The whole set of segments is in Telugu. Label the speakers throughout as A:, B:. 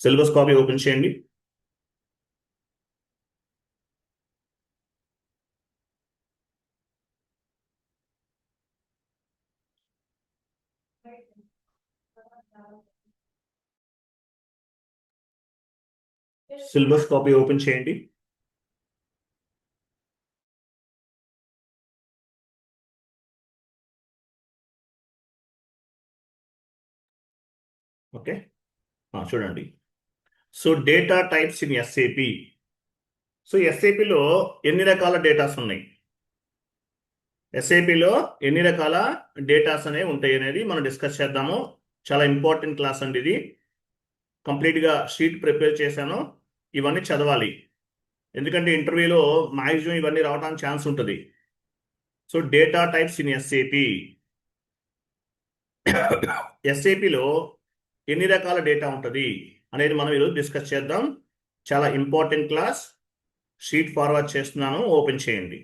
A: సిలబస్ కాపీ ఓపెన్ చేయండి. సిలబస్ కాపీ ఓపెన్ చేయండి. ఓకే, చూడండి. So data types in SAP. So ఎస్ఏపిలో ఎన్ని రకాల డేటాస్ ఉన్నాయి, ఎస్ఏపిలో ఎన్ని రకాల డేటాస్ అనేవి ఉంటాయి అనేది మనం డిస్కస్ చేద్దాము. చాలా ఇంపార్టెంట్ క్లాస్ అండి ఇది. కంప్లీట్గా షీట్ ప్రిపేర్ చేశాను. ఇవన్నీ చదవాలి, ఎందుకంటే ఇంటర్వ్యూలో మ్యాక్సిమం ఇవన్నీ రావడానికి ఛాన్స్ ఉంటుంది. So data types in SAP. ఎస్ఏపిలో ఎన్ని రకాల డేటా ఉంటుంది అనేది మనం ఈరోజు డిస్కస్ చేద్దాం. చాలా ఇంపార్టెంట్ క్లాస్. షీట్ ఫార్వర్డ్ చేస్తున్నాను, ఓపెన్ చేయండి.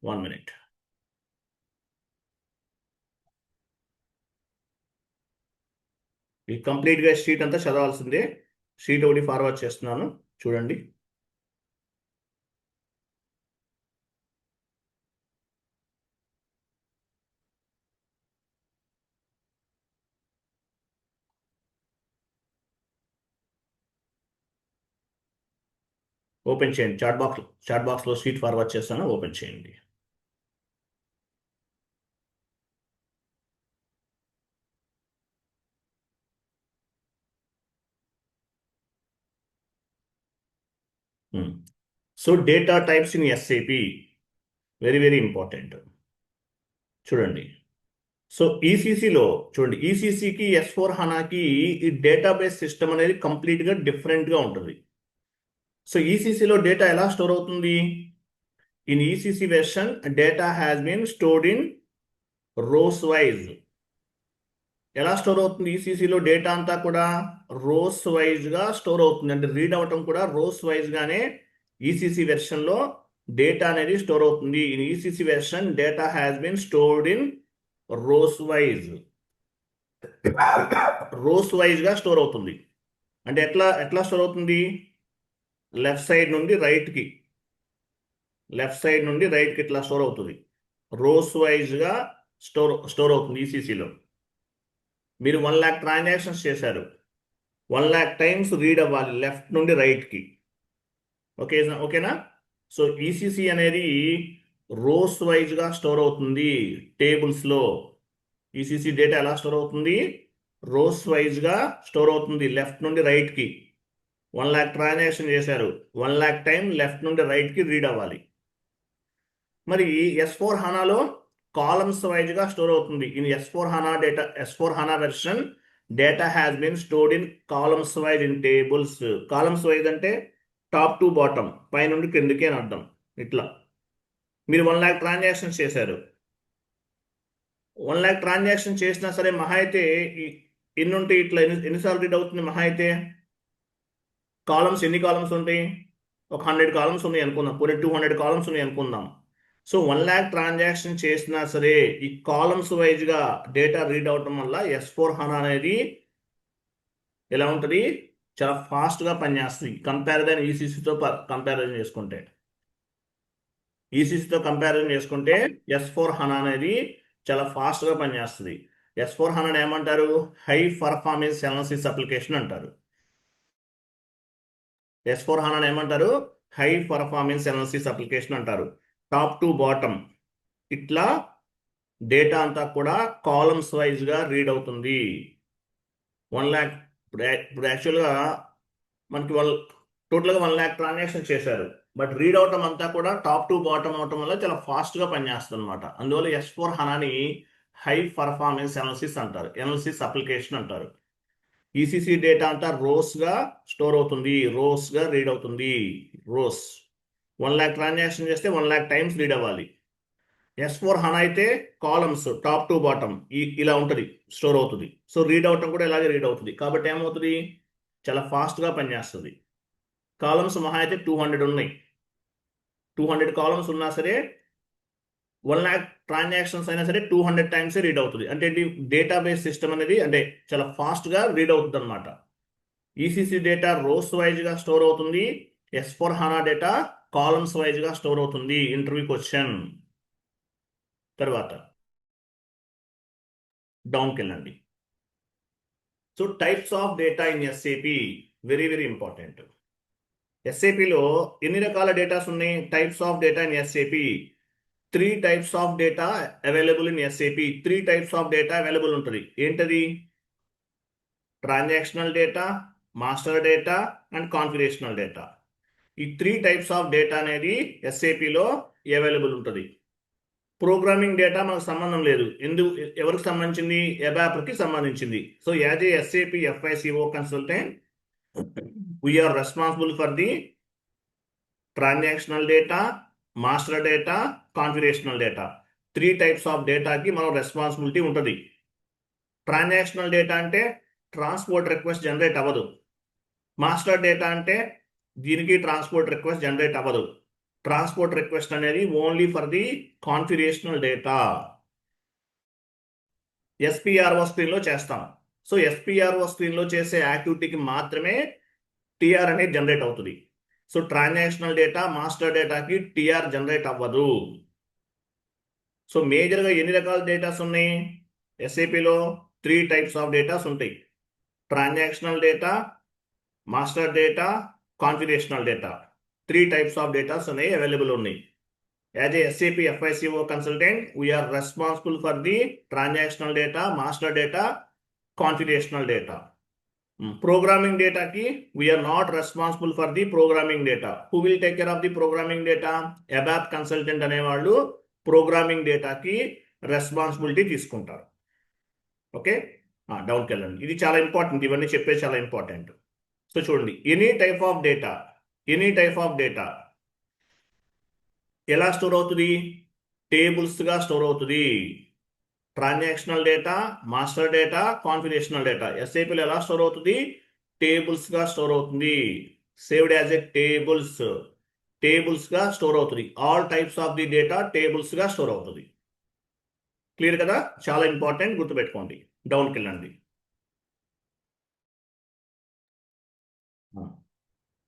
A: One minute. ఈ కంప్లీట్గా షీట్ అంతా చదవాల్సిందే. షీట్ ఒకటి ఫార్వర్డ్ చేస్తున్నాను, చూడండి. ఓపెన్ చేయండి. చాట్ బాక్స్లో షీట్ ఫార్వర్డ్ చేస్తాను, ఓపెన్ చేయండి. So data types in SAP very very important. చూడండి. సో ఈసీసీలో చూడండి, ఈసీసీకి S4 హనాకి ఈ డేటాబేస్ సిస్టమ్ అనేది కంప్లీట్గా డిఫరెంట్గా ఉంటుంది. సో ఈసీసీలో డేటా ఎలా స్టోర్ అవుతుంది? In ECC version data has been stored in rows wise. ఎలా స్టోర్ అవుతుంది? ఈసీసీలో డేటా అంతా కూడా రోస్ వైజ్గా స్టోర్ అవుతుంది. అంటే రీడ్ అవటం కూడా రోస్ వైజ్గానే ఈసీసీ వెర్షన్లో డేటా అనేది స్టోర్ అవుతుంది. In ECC version data has been stored in rows wise. Rows వైజ్గా స్టోర్ అవుతుంది. అంటే ఎట్లా ఎట్లా స్టోర్ అవుతుంది? లెఫ్ట్ సైడ్ నుండి రైట్కి, ఇట్లా స్టోర్ అవుతుంది. రోస్ వైజ్గా స్టోర్ అవుతుంది ఈసీసీలో. మీరు 1,00,000 ట్రాన్సాక్షన్స్ చేశారు, 1,00,000 టైమ్స్ రీడ్ అవ్వాలి లెఫ్ట్ నుండి రైట్కి. ఓకేనా? సో ఈసీసీ అనేది రోస్ వైజ్గా స్టోర్ అవుతుంది టేబుల్స్లో. ఈసీసీ డేటా ఎలా స్టోర్ అవుతుంది? రోస్ వైజ్గా స్టోర్ అవుతుంది లెఫ్ట్ నుండి రైట్కి. 1,00,000 ట్రాన్సాక్షన్ చేశారు, 1,00,000 టైం లెఫ్ట్ నుండి రైట్కి రీడ్ అవ్వాలి. మరి S4 హనాలో కాలమ్స్ వైజ్గా స్టోర్ అవుతుంది. In S4 HANA data, S4 HANA version data has been stored in columns wise in tables. Columns wise అంటే టాప్ టు బాటమ్, పై నుండి కిందకి అని అర్థం. ఇట్లా మీరు 1,00,000 ట్రాన్సాక్షన్స్ చేశారు, 1,00,000 ట్రాన్సాక్షన్ చేసినా సరే మహా అయితే ఎన్ని ఉంటాయి? ఇట్లా ఎన్నిసార్లు రీడ్ అవుతుంది మహా అయితే? కాలమ్స్ ఎన్ని కాలమ్స్ ఉంటాయి? ఒక 100 కాలమ్స్ ఉన్నాయి అనుకుందాం, పోనీ 200 కాలమ్స్ ఉన్నాయి అనుకుందాం. సో 1,00,000 ట్రాన్సాక్షన్ చేసినా సరే ఈ కాలమ్స్ వైజ్గా డేటా రీడ్ అవటం వల్ల S4 హనా అనేది ఎలా ఉంటుంది? చాలా ఫాస్ట్గా పనిచేస్తుంది. కంపారిజన్ ఈసీసీతో కంపారిజన్ చేసుకుంటే, S4 హనా అనేది చాలా ఫాస్ట్గా పనిచేస్తుంది. S4 హనాని ఏమంటారు? హై పర్ఫార్మెన్స్ అనాలిసిస్ అప్లికేషన్ అంటారు. S4 హనాని ఏమంటారు? హై పర్ఫార్మెన్స్ అనాలిసిస్ అప్లికేషన్ అంటారు. టాప్ టు బాటమ్ ఇట్లా డేటా అంతా కూడా కాలమ్స్ వైజ్గా రీడ్ అవుతుంది. 1,00,000 ఇప్పుడు యాక్చువల్గా మనకి టోటల్గా 1,00,000 ట్రాన్సాక్షన్ చేశారు, బట్ రీడ్ అవటం అంతా కూడా టాప్ టు బాటమ్ అవటం వల్ల చాలా ఫాస్ట్గా పనిచేస్తుంది అనమాట. అందువల్ల S4 హనాని హై పర్ఫార్మెన్స్ అనాలిసిస్ అంటారు, అనాలిసిస్ అప్లికేషన్ అంటారు. ఈసీసీ డేటా అంతా రోస్గా స్టోర్ అవుతుంది, రోస్గా రీడ్ అవుతుంది. రోస్ 1,00,000 ట్రాన్సాక్షన్ చేస్తే 1,00,000 టైమ్స్ రీడ్ అవ్వాలి. S4 హనా అయితే కాలమ్స్ టాప్ టు బాటమ్ ఇలా ఉంటుంది, స్టోర్ అవుతుంది. సో రీడ్ అవటం కూడా ఇలాగే రీడ్ అవుతుంది. కాబట్టి ఏమవుతుంది? చాలా ఫాస్ట్గా పనిచేస్తుంది. కాలమ్స్ మహా అయితే 200 ఉన్నాయి, 200 కాలమ్స్ ఉన్నా సరే 1 lakh ట్రాన్సాక్షన్స్ అయినా సరే 200 టైమ్స్ రీడ్ అవుతుంది. అంటే డేటాబేస్ సిస్టమ్ అనేది అంటే చాలా ఫాస్ట్గా రీడ్ అవుతుంది అనమాట. ఈసీసీ డేటా రోస్ వైజ్గా స్టోర్ అవుతుంది. S/4HANA డేటా కాలమ్స్ వైజ్గా స్టోర్ అవుతుంది. Interview question. తర్వాత డౌన్కి వెళ్ళండి. So types of data in SAP very very important. ఎస్ఏపిలో ఎన్ని రకాల డేటాస్ ఉన్నాయి? Types of data in SAP 3 types of data available in SAP. 3 types of data available ఉంటుంది. ఏంటది? Transactional data, master data and configurational data. ఈ 3 టైప్స్ ఆఫ్ డేటా అనేది ఎస్ఏపిలో అవైలబుల్ ఉంటుంది. ప్రోగ్రామింగ్ డేటా మనకు సంబంధం లేదు. ఎవరికి సంబంధించింది? ABAPకి సంబంధించింది. So as a SAP FICO consultant we're responsible for the transactional data, master data, configurational data. 3 types of డేటాకి మనం రెస్పాన్సిబిలిటీ ఉంటుంది. ట్రాన్సాక్షనల్ డేటా అంటే ట్రాన్స్పోర్ట్ రిక్వెస్ట్ జనరేట్ అవ్వదు. మాస్టర్ డేటా అంటే దీనికి ట్రాన్స్పోర్ట్ రిక్వెస్ట్ జనరేట్ అవ్వదు. ట్రాన్స్పోర్ట్ రిక్వెస్ట్ అనేది only for the configurational data. SPRO స్క్రీన్లో చేస్తాం. సో SPRO స్క్రీన్లో చేసే యాక్టివిటీకి మాత్రమే TR అనేది జనరేట్ అవుతుంది. సో ట్రాన్సాక్షనల్ డేటా, మాస్టర్ డేటాకి TR జనరేట్ అవ్వదు. సో మేజర్గా ఎన్ని రకాల డేటాస్ ఉన్నాయి? ఎస్ఏపిలో 3 టైప్స్ ఆఫ్ డేటాస్ ఉంటాయి. Transactional data, master data, configurational data. 3 types of datas అనేవి అవైలబుల్ ఉన్నాయి. As a SAP FICO consultant we're responsible for the transactional data, master data, configurational data. Programming డేటాకి we're not responsible for the programming data. Who will take care of the programming data? ABAP consultant అనేవాళ్ళు ప్రోగ్రామింగ్ డేటాకి రెస్పాన్సిబిలిటీ తీసుకుంటారు. ఓకే, డౌన్కి వెళ్ళండి. ఇది చాలా ఇంపార్టెంట్. ఇవన్నీ చెప్పేది చాలా ఇంపార్టెంట్. సో చూడండి, ఎనీ టైప్ ఆఫ్ డేటా ఎలా స్టోర్ అవుతుంది? టేబుల్స్గా స్టోర్ అవుతుంది. Transactional data, master data, configurational data ఎస్ఏపిలో ఎలా స్టోర్ అవుతుంది? టేబుల్స్గా స్టోర్ అవుతుంది. సేవ్డ్ యాజ్ ఏ టేబుల్స్గా స్టోర్ అవుతుంది. All types of the data టేబుల్స్గా స్టోర్ అవుతుంది. క్లియర్ కదా? చాలా ఇంపార్టెంట్, గుర్తుపెట్టుకోండి. డౌన్కి వెళ్ళండి.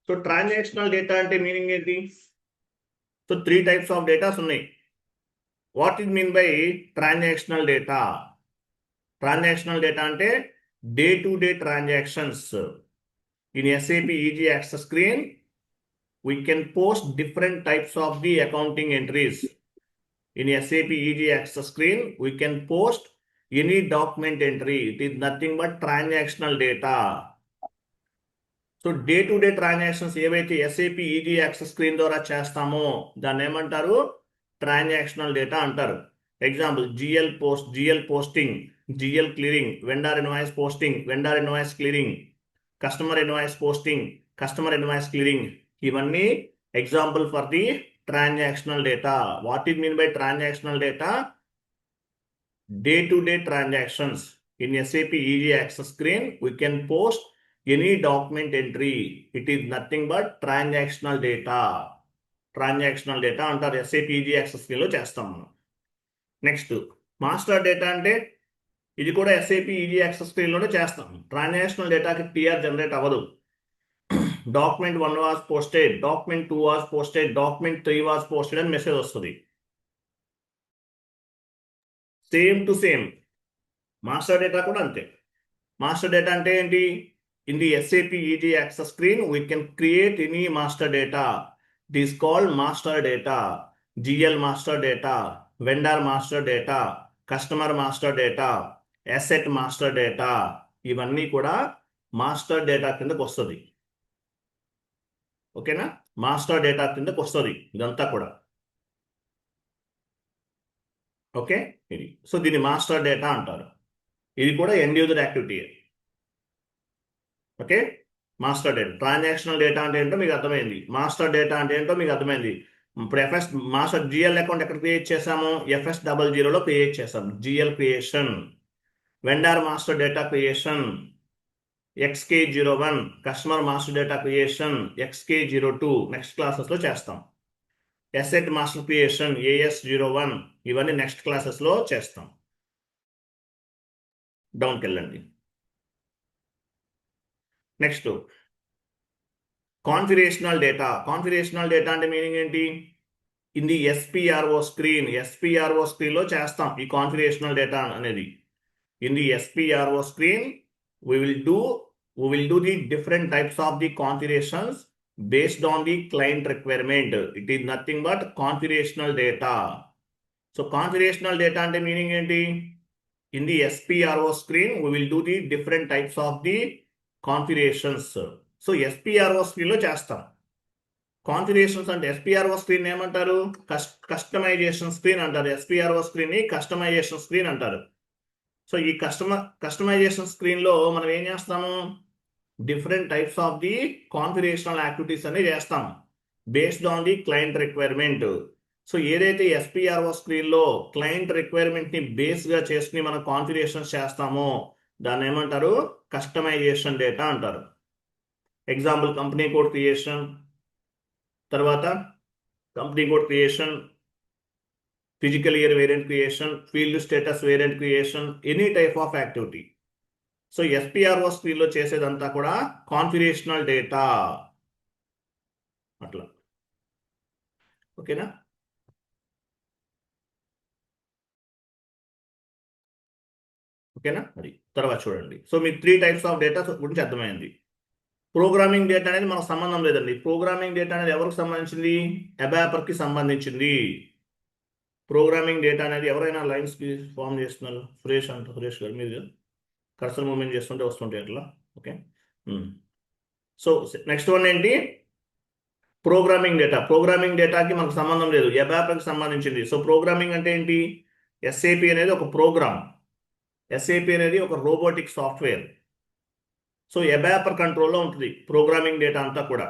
A: సో ట్రాన్సాక్షనల్ డేటా అంటే మీనింగ్ ఏంటి? సో 3 టైప్స్ ఆఫ్ డేటాస్ ఉన్నాయి. What is mean by transactional data? Transactional data అంటే day to day transactions. In SAP easy access screen we can post different types of the accounting entries. In SAP EG Access screen, we can post any document entry. It is nothing but transactional data. So day-to-day transactions ఏవైతే SAP EG Access screen ద్వారా చేస్తామో దాన్ని ఏమంటారు? ట్రాన్సాక్షనల్ డేటా అంటారు. Example GL posting, GL clearing, vendor invoice posting, vendor invoice clearing, customer invoice posting, customer invoice clearing. ఇవన్నీ example for the transactional data. What is mean by transactional data? Day to day transactions. In SAP EG Access screen, we can post any document entry. It is nothing but transactional data. Transactional data అంటారు. SAP EG Access screen లో చేస్తాం మనం. నెక్స్ట్ మాస్టర్ డేటా అంటే ఇది కూడా SAP EG Access screen లోనే చేస్తాం. ట్రాన్సాక్షనల్ డేటాకి TR జనరేట్ అవ్వదు. Document 1 was posted, document 2 was posted, document 3 was posted అని మెసేజ్ వస్తుంది. Same to same master data కూడా అంతే. మాస్టర్ డేటా అంటే ఏంటి? In the SAP EG Access screen we can create any master data. It is called master data. GL master data, vendor master data, customer master data, asset master data. ఇవన్నీ కూడా మాస్టర్ డేటా కిందకు వస్తుంది. ఓకేనా? మాస్టర్ డేటా కిందకు వస్తుంది ఇదంతా కూడా. ఓకే, ఇది సో దీన్ని మాస్టర్ డేటా అంటారు. ఇది కూడా end user activity. Okay, master data. Transactional data అంటే ఏంటో మీకు అర్థమైంది. మాస్టర్ డేటా అంటే ఏంటో మీకు అర్థమైంది. ఇప్పుడు మాస్టర్ GL అకౌంట్ ఎక్కడ క్రియేట్ చేసాము? FS00లో క్రియేట్ చేసాం. GL creation. Vendor master data creation XK01, customer master data creation XK02 next క్లాసెస్లో చేస్తాం. అసెట్ మాస్టర్ క్రియేషన్ AS01 ఇవన్నీ నెక్స్ట్ క్లాసెస్లో చేస్తాం. డౌన్కి వెళ్ళండి. Next configurational data. Configurational data అంటే మీనింగ్ ఏంటి? ఇన్ ది SPRO స్క్రీన్లో చేస్తాం ఈ కాన్ఫిగరేషనల్ డేటా అనేది. In the SPRO screen we will do the different types of the configurations based on the client requirement. It is nothing but configurational data. So configurational data అంటే మీనింగ్ ఏంటి? In the SPRO screen we will do the different types of the configurations. So SPRO screen లో చేస్తాం. కాన్ఫిగరేషన్స్ అంటే SPRO స్క్రీన్ ఏమంటారు? కస్టమైజేషన్ స్క్రీన్ అంటారు. SPRO స్క్రీన్ ని కస్టమైజేషన్ స్క్రీన్ అంటారు. సో ఈ కస్టమైజేషన్ స్క్రీన్లో మనం ఏం చేస్తాము? Different types of the configurational activities అనేవి చేస్తాం based on the client requirement. So ఏదైతే SPRO స్క్రీన్లో క్లయింట్ రిక్వైర్మెంట్ని బేస్గా చేసుకుని మనం కాన్ఫిగరేషన్స్ చేస్తామో దాన్ని ఏమంటారు? కస్టమైజేషన్ డేటా అంటారు. ఎగ్జాంపుల్ కంపెనీ కోడ్ క్రియేషన్, తర్వాత company code creation, physical year variant creation, field status variant creation, any type of activity. So SPRO స్క్రీన్లో చేసేదంతా కూడా కాన్ఫిగరేషనల్ డేటా అట్లా. ఓకేనా? ఓకేనా? అది తర్వాత చూడండి. సో మీకు 3 టైప్స్ ఆఫ్ డేటా గురించి అర్థమైంది. ప్రోగ్రామింగ్ డేటా అనేది మనకు సంబంధం లేదండి. ప్రోగ్రామింగ్ డేటా అనేది ఎవరికి సంబంధించింది? అబాపర్కి సంబంధించింది. ప్రోగ్రామింగ్ డేటా అనేది ఎవరైనా లైన్స్కి ఫామ్ చేస్తున్నారు? సురేష్ గారు మీరు కర్సర్ మూవ్మెంట్ చేస్తుంటే వస్తుంటాయి అట్లా. ఓకే. సో నెక్స్ట్ వన్ ఏంటి? Programming data. ప్రోగ్రామింగ్ డేటాకి మనకు సంబంధం లేదు, అబాపర్కి సంబంధించింది. సో ప్రోగ్రామింగ్ అంటే ఏంటి? SAP అనేది ఒక ప్రోగ్రామ్. SAP అనేది ఒక రోబోటిక్ సాఫ్ట్వేర్. సో అబాపర్ కంట్రోల్లో ఉంటుంది ప్రోగ్రామింగ్ డేటా అంతా కూడా.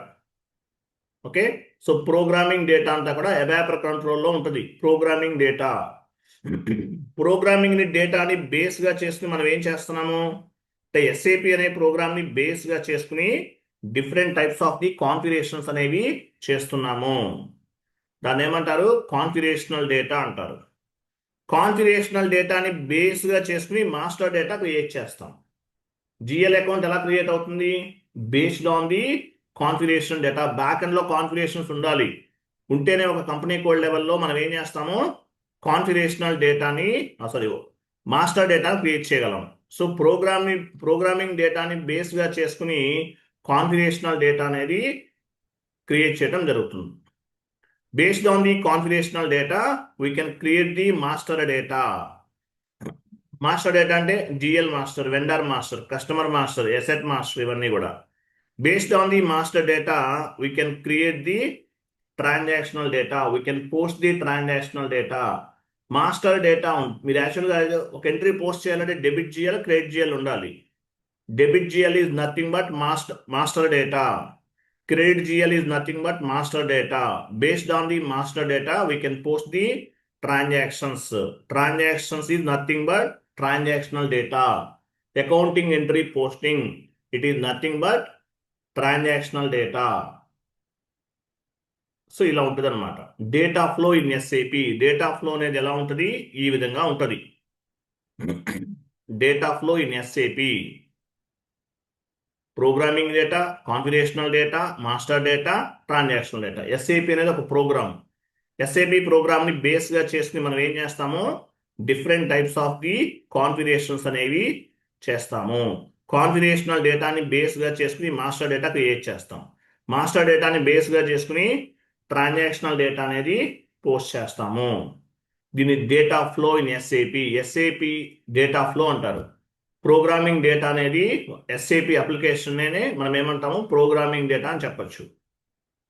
A: ఓకే. సో ప్రోగ్రామింగ్ డేటా అంతా కూడా అబాపర్ కంట్రోల్లో ఉంటుంది. Programming data. ప్రోగ్రామింగ్ డేటాని బేస్గా చేసుకుని మనం ఏం చేస్తున్నాము అంటే SAP అనే ప్రోగ్రామ్ని బేస్గా చేసుకుని different types of the configurations అనేవి చేస్తున్నాము. దాన్ని ఏమంటారు? కాన్ఫిగరేషనల్ డేటా అంటారు. కాన్ఫిగరేషనల్ డేటాని బేస్గా చేసుకుని మాస్టర్ డేటా క్రియేట్ చేస్తాం. GL అకౌంట్ ఎలా క్రియేట్ అవుతుంది? Based on the configuration data. Back ఎండ్లో కాన్ఫిగరేషన్స్ ఉండాలి. ఉంటేనే ఒక కంపెనీ కోడ్ లెవెల్లో మనం ఏం చేస్తాము? కాన్ఫిగరేషనల్ డేటాని మాస్టర్ డేటాని క్రియేట్ చేయగలం. సో ప్రోగ్రామింగ్ డేటాని బేస్గా చేసుకుని కాన్ఫిగరేషనల్ డేటా అనేది క్రియేట్ చేయడం జరుగుతుంది. Based on the configurational data we can create the master data. Master data అంటే GL master, vendor master, customer master, asset master, ఇవన్నీ కూడా. Based on the master data we can create the transactional data, we can post the transactional data. Master data మీరు యాక్చువల్గా ఒక ఎంట్రీ పోస్ట్ చేయాలంటే డెబిట్ GL, క్రెడిట్ GL ఉండాలి. Debit GL is nothing but master data. Credit GL is nothing but master data. Based on the master data, we can post the transactions. Transactions is nothing but transactional data. Accounting entry posting, it is nothing but transactional data. So ఇలా ఉంటుంది అనమాట. Data flow in SAP. Data flow అనేది ఎలా ఉంటుంది? ఈ విధంగా ఉంటుంది. Data flow in SAP. Programming data, configurational data, master data, transactional data. SAP అనేది ఒక ప్రోగ్రామ్. SAP ప్రోగ్రామ్ని బేస్గా చేసుకుని మనం ఏం చేస్తాము? Different types of the configurations అనేవి చేస్తాము. కాన్ఫిగరేషనల్ డేటాని బేస్గా చేసుకుని మాస్టర్ డేటా క్రియేట్ చేస్తాం. మాస్టర్ డేటాని బేస్గా చేసుకుని ట్రాన్సాక్షనల్ డేటా అనేది పోస్ట్ చేస్తాము. దీన్ని data flow in SAP data flow అంటారు. ప్రోగ్రామింగ్ డేటా అనేది SAP అప్లికేషన్ మనం ఏమంటాము? ప్రోగ్రామింగ్ డేటా అని చెప్పచ్చు.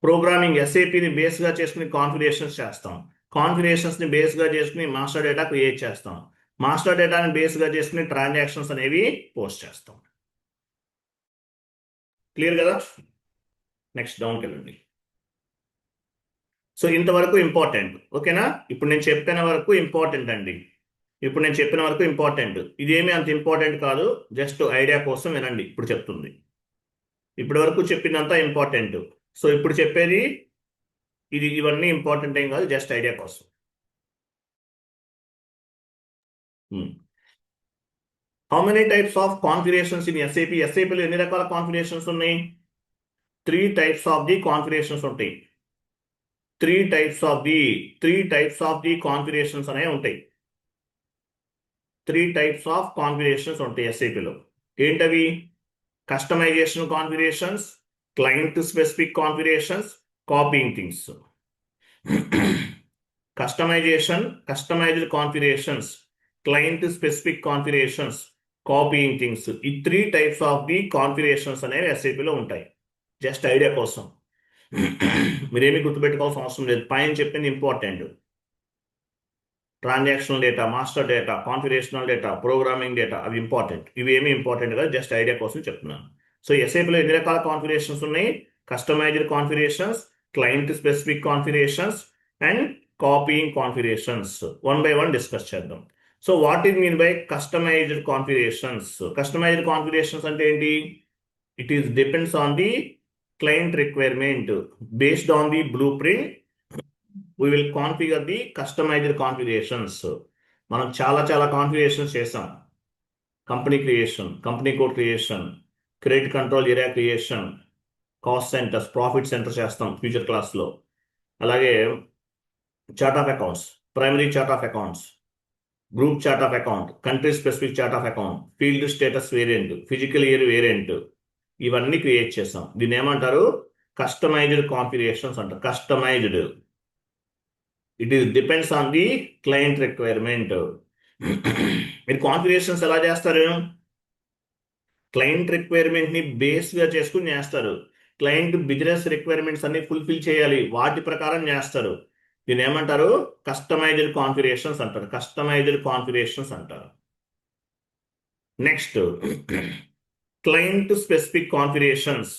A: ప్రోగ్రామింగ్ SAPని బేస్గా చేసుకుని కాన్ఫిగరేషన్స్ చేస్తాం. కాన్ఫిగరేషన్స్ని బేస్గా చేసుకుని మాస్టర్ డేటా క్రియేట్ చేస్తాం. మాస్టర్ డేటాని బేస్గా చేసుకుని ట్రాన్సాక్షన్స్ అనేవి పోస్ట్ చేస్తాం. క్లియర్ కదా? నెక్స్ట్ డౌన్కి వెళ్ళండి. సో ఇంతవరకు ఇంపార్టెంట్. ఓకేనా? ఇప్పుడు నేను చెప్పిన వరకు ఇంపార్టెంట్ అండి. ఇదేమీ అంత ఇంపార్టెంట్ కాదు, జస్ట్ ఐడియా కోసం వినండి. ఇప్పుడు చెప్తుంది. ఇప్పటి వరకు చెప్పిందంతా ఇంపార్టెంట్. సో ఇప్పుడు చెప్పేది ఇవన్నీ ఇంపార్టెంట్ ఏం కాదు, జస్ట్ ఐడియా కోసం. How many types of configurations in SAP? ఎస్ఐపిలో ఎన్ని రకాల కాన్ఫిగరేషన్స్ ఉన్నాయి? 3 టైప్స్ ఆఫ్ ది కాన్ఫిగరేషన్స్ ఉంటాయి. 3 టైప్స్ ఆఫ్ ది కాన్ఫిగరేషన్స్ అనేవి ఉంటాయి. 3 టైప్స్ ఆఫ్ కాన్ఫిగరేషన్స్ ఉంటాయి ఎస్ఐపిలో. ఏంటవి? Customization configurations, client specific configurations, copying things. Customized configurations, client specific configurations, copying things. ఈ 3 టైప్స్ ఆఫ్ ది కాన్ఫిగరేషన్స్ అనేవి ఎస్ఐపిలో ఉంటాయి. జస్ట్ ఐడియా కోసం. మీరేమి గుర్తుపెట్టుకోవాల్సిన అవసరం లేదు, పైన చెప్పింది important. Transactional data, master data, configurational data, programming data, అవి ఇంపార్టెంట్. ఇవి ఏమి ఇంపార్టెంట్ కాదు, జస్ట్ ఐడియా కోసం చెప్తున్నాను. సో ఎస్ఐపిలో ఎన్ని రకాల కాన్ఫిగరేషన్స్ ఉన్నాయి? Customized configurations, client specific configurations and copying configurations. One by one discuss చేద్దాం. So what is mean by customized configurations? కస్టమైజ్డ్ కాన్ఫిగరేషన్స్ అంటే ఏంటి? It is depends on the client requirement. Based on the blueprint we will configure the customized configurations. మనం చాలా కాన్ఫిగరేషన్స్ చేసాం. Company creation, company code creation, credit control area creation, cost centers, profit center చేస్తాం ఫ్యూచర్ క్లాస్లో. అలాగే chart of accounts, primary chart of accounts, group chart of account, country specific chart of account, field status variant, physical year variant, ఇవన్నీ క్రియేట్ చేస్తాం. దీన్ని ఏమంటారు? కస్టమైజ్డ్ కాన్ఫిగరేషన్స్ అంటారు. Customized, it is depends on the client requirement. మీరు కాన్ఫిగరేషన్స్ ఎలా చేస్తారు? క్లయింట్ రిక్వైర్మెంట్ని బేస్గా చేసుకుని చేస్తారు. క్లయింట్ బిజినెస్ రిక్వైర్మెంట్స్ అన్ని ఫుల్ఫిల్ చేయాలి, వాటి ప్రకారం చేస్తారు. దీన్ని ఏమంటారు? కస్టమైజ్డ్ కాన్ఫిగరేషన్స్ అంటారు. కస్టమైజ్డ్ కాన్ఫిగరేషన్స్ అంటారు. Next, client specific configurations.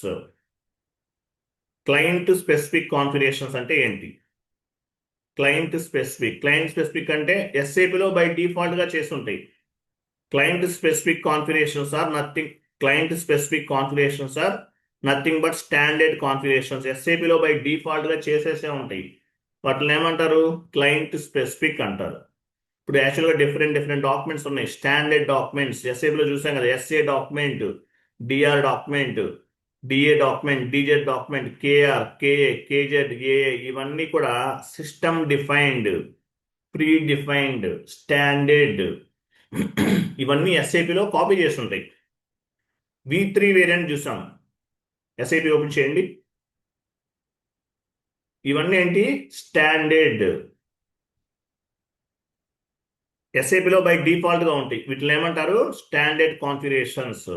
A: Client specific configurations అంటే ఏంటి? క్లయింట్ స్పెసిఫిక్ అంటే ఎస్ఏపిలో బై డిఫాల్ట్ గా చేస్తుంటాయి. Client specific configurations are nothing but standard configurations. ఎస్ఏపిలో బై డిఫాల్ట్ గా చేసేసే ఉంటాయి. వాటిని ఏమంటారు? క్లయింట్ స్పెసిఫిక్ అంటారు. ఇప్పుడు యాక్చువల్గా డిఫరెంట్ డాక్యుమెంట్స్ ఉన్నాయి. స్టాండర్డ్ డాక్యుమెంట్స్ ఎస్ఏపిలో చూసాం కదా, SA document, DR document, DA document, DZ document, KR, KA, KZ, AA, ఇవన్నీ కూడా system defined, predefined, standard. ఇవన్నీ ఎస్ఐపిలో కాపీ చేస్తుంటాయి. V3 వేరియంట్ చూసాం. ఎస్ఐపి ఓపెన్ చేయండి. ఇవన్నీ ఏంటి? స్టాండర్డ్. ఎస్ఐపిలో బై డిఫాల్ట్ గా ఉంటాయి. వీటిని ఏమంటారు? Standard configurations.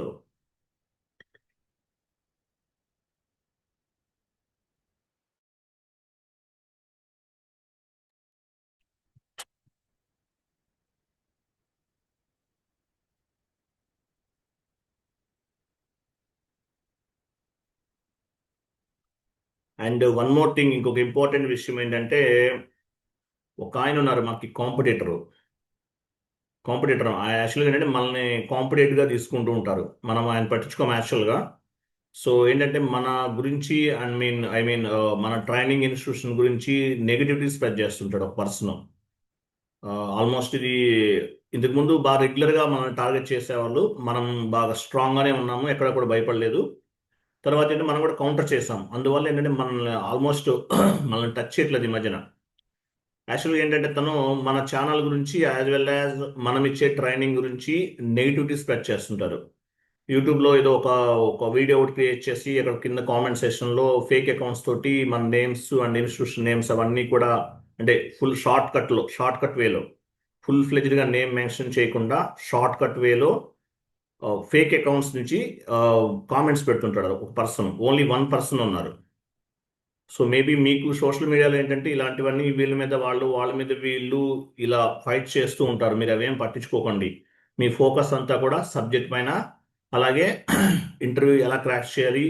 A: And one more thing, ఇంకొక ఇంపార్టెంట్ విషయం ఏంటంటే, ఒక ఆయన ఉన్నారు మాకు కాంపిటీటర్. యాక్చువల్గా ఏంటంటే మనల్ని కాంపిటేటివ్గా తీసుకుంటూ ఉంటారు. మనం ఆయన పట్టించుకోం యాక్చువల్గా. సో ఏంటంటే మన గురించి ఐ మీన్ మన ట్రైనింగ్ ఇన్స్టిట్యూషన్ గురించి నెగిటివిటీ స్ప్రెడ్ చేస్తుంటాడు ఒక పర్సన్. ఆల్మోస్ట్ ఇది ఇంతకుముందు బాగా రెగ్యులర్గా మనం టార్గెట్ చేసేవాళ్ళు. మనం బాగా స్ట్రాంగ్గానే ఉన్నాము, ఎక్కడ కూడా భయపడలేదు. తర్వాత ఏంటంటే మనం కూడా కౌంటర్ చేసాం. అందువల్ల ఏంటంటే మనల్ని ఆల్మోస్ట్ మనల్ని టచ్ చేయట్లేదు ఈ మధ్యన. యాక్చువల్గా ఏంటంటే తను మన ఛానల్ గురించి యాజ్ వెల్ యాజ్ మనం ఇచ్చే ట్రైనింగ్ గురించి నెగిటివిటీ స్ప్రెడ్ చేస్తుంటారు. యూట్యూబ్లో ఏదో ఒక వీడియో ఒకటి క్రియేట్ చేసి అక్కడ కింద కామెంట్ సెక్షన్లో ఫేక్ అకౌంట్స్ తోటి మన నేమ్స్ అండ్ ఇన్స్టిట్యూషన్ నేమ్స్ అవన్నీ కూడా, అంటే ఫుల్ షార్ట్ కట్ వేలో, ఫుల్ ఫ్లెజ్డ్గా నేమ్ మెన్షన్ చేయకుండా షార్ట్ కట్ వేలో ఫేక్ అకౌంట్స్ నుంచి కామెంట్స్ పెడుతుంటాడు ఒక పర్సన్. ఓన్లీ 1 పర్సన్ ఉన్నారు. సో మేబీ మీకు సోషల్ మీడియాలో ఏంటంటే ఇలాంటివన్నీ వీళ్ళ మీద వాళ్ళ మీద వీళ్ళు ఇలా ఫైట్ చేస్తూ ఉంటారు. మీరు అవేం పట్టించుకోకండి. మీ ఫోకస్ అంతా కూడా సబ్జెక్ట్ పైన, అలాగే ఇంటర్వ్యూ ఎలా క్రాక్ చేయాలి,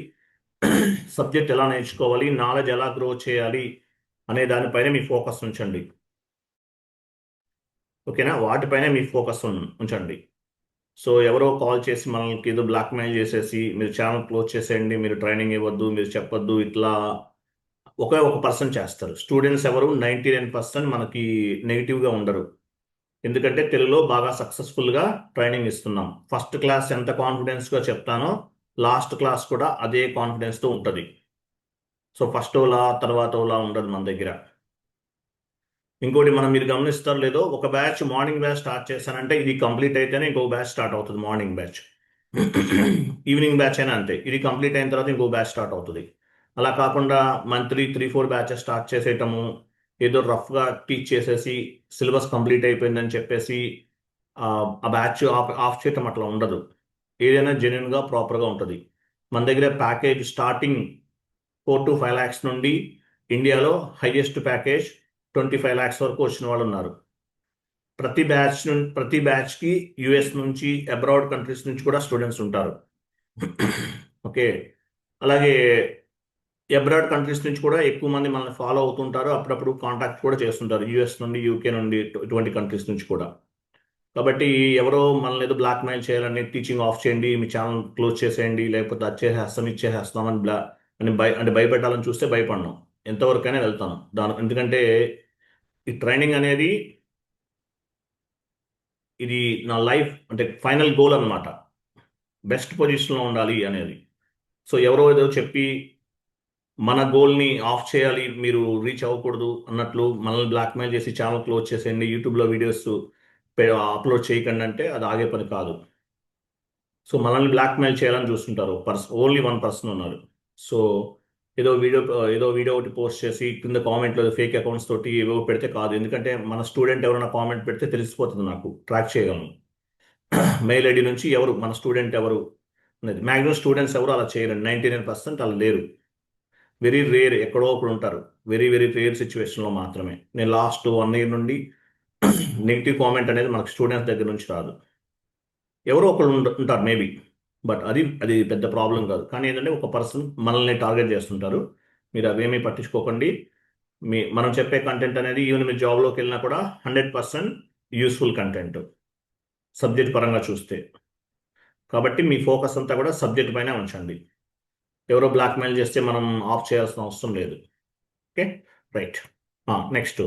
A: సబ్జెక్ట్ ఎలా నేర్చుకోవాలి, నాలెడ్జ్ ఎలా గ్రో చేయాలి అనే దానిపైన మీ ఫోకస్ ఉంచండి. ఓకేనా? వాటిపైన మీ ఫోకస్ ఉంచండి. సో ఎవరో కాల్ చేసి మనకి ఏదో బ్లాక్మెయిల్ చేసేసి మీరు ఛానల్ క్లోజ్ చేసేయండి, మీరు ట్రైనింగ్ ఇవ్వద్దు, మీరు చెప్పొద్దు, ఇట్లా ఒకే ఒక పర్సన్ చేస్తారు. స్టూడెంట్స్ ఎవరు 99% మనకి నెగిటివ్గా ఉండరు. ఎందుకంటే తెలుగులో బాగా సక్సెస్ఫుల్గా ట్రైనింగ్ ఇస్తున్నాం. ఫస్ట్ క్లాస్ ఎంత కాన్ఫిడెన్స్గా చెప్తానో లాస్ట్ క్లాస్ కూడా అదే కాన్ఫిడెన్స్తో ఉంటుంది. సో ఫస్ట్ ఓలా తర్వాత ఓలా ఉండదు మన దగ్గర. ఇంకోటి మీరు గమనిస్తారు లేదో, ఒక బ్యాచ్ మార్నింగ్ బ్యాచ్ స్టార్ట్ చేశానంటే ఇది కంప్లీట్ అయితేనే ఇంకో బ్యాచ్ స్టార్ట్ అవుతుంది మార్నింగ్ బ్యాచ్. ఈవినింగ్ బ్యాచ్ అయినా అంతే, ఇది కంప్లీట్ అయిన తర్వాత ఇంకో బ్యాచ్ స్టార్ట్ అవుతుంది. అలా కాకుండా మంత్లీ 3-4 బ్యాచెస్ స్టార్ట్ చేసేయటము, ఏదో రఫ్గా టీచ్ చేసేసి సిలబస్ కంప్లీట్ అయిపోయిందని చెప్పేసి ఆ బ్యాచ్ ఆఫ్ చేయటం అట్లా ఉండదు. ఏదైనా జెన్యున్గా ప్రాపర్గా ఉంటుంది. మన దగ్గర ప్యాకేజ్ స్టార్టింగ్ 4-5 lakhs నుండి ఇండియాలో హైయెస్ట్ ప్యాకేజ్ 25 lakhs వరకు వచ్చిన వాళ్ళు ఉన్నారు. ప్రతి బ్యాచ్కి యుఎస్ నుంచి అబ్రాడ్ కంట్రీస్ నుంచి కూడా స్టూడెంట్స్ ఉంటారు. ఓకే, అలాగే అబ్రాడ్ కంట్రీస్ నుంచి కూడా ఎక్కువ మంది మనల్ని ఫాలో అవుతుంటారు, అప్పుడప్పుడు కాంటాక్ట్ కూడా చేస్తుంటారు యుఎస్ నుండి, యూకే నుండి, ఇటువంటి కంట్రీస్ నుంచి కూడా. కాబట్టి ఎవరో మనల్ని ఏదో బ్లాక్మెయిల్ చేయాలని, టీచింగ్ ఆఫ్ చేయండి, మీ ఛానల్ క్లోజ్ చేసేయండి, లేకపోతే అది చేసేస్తాం ఇది చేసేస్తాం అని భయపెట్టాలని చూస్తే భయపడను. ఎంతవరకైనా వెళ్తాను ఎందుకంటే ఈ ట్రైనింగ్ అనేది ఇది నా లైఫ్ అంటే ఫైనల్ గోల్ అనమాట. బెస్ట్ పొజిషన్లో ఉండాలి అనేది. సో ఎవరో ఏదో చెప్పి మన గోల్ని ఆఫ్ చేయాలి, మీరు రీచ్ అవ్వకూడదు అన్నట్లు మనల్ని బ్లాక్మెయిల్ చేసి ఛానల్ క్లోజ్ చేసేయండి, యూట్యూబ్లో వీడియోస్ అప్లోడ్ చేయకండి అంటే అది ఆగే పని కాదు. సో మనల్ని బ్లాక్మెయిల్ చేయాలని చూస్తుంటారు. ఓన్లీ 1 పర్సన్ ఉన్నారు. సో ఏదో వీడియో ఒకటి పోస్ట్ చేసి కింద కామెంట్లో ఫేక్ అకౌంట్స్ తోటి ఏవో పెడితే కాదు. ఎందుకంటే మన స్టూడెంట్ ఎవరైనా కామెంట్ పెడితే తెలిసిపోతుంది, నాకు ట్రాక్ చేయగలను. మెయిల్ ఐడి నుంచి ఎవరు మన స్టూడెంట్ ఎవరు అనేది. మ్యాక్సిమం స్టూడెంట్స్ ఎవరు అలా చేయరు, 99% అలా లేరు. వెరీ రేర్, ఎక్కడో ఒకడు ఉంటారు. వెరీ వెరీ రేర్ సిచ్యువేషన్లో మాత్రమే. నేను లాస్ట్ 1 year నుండి నెగిటివ్ కామెంట్ అనేది మనకు స్టూడెంట్స్ దగ్గర నుంచి రాదు. ఎవరో ఒకరు ఉంటారు మేబీ, బట్ అది పెద్ద ప్రాబ్లం కాదు. కానీ ఏంటంటే ఒక పర్సన్ మనల్ని టార్గెట్ చేస్తుంటారు. మీరు అవేమీ పట్టించుకోకండి. మనం చెప్పే కంటెంట్ అనేది ఈవెన్ మీరు జాబ్లోకి వెళ్ళినా కూడా 100% యూస్ఫుల్ కంటెంట్ సబ్జెక్ట్ పరంగా చూస్తే. కాబట్టి మీ ఫోకస్ అంతా కూడా సబ్జెక్ట్ పైన ఉంచండి. ఎవరో బ్లాక్మెయిల్ చేస్తే మనం ఆఫ్ చేయాల్సిన అవసరం లేదు. Okay, right. Next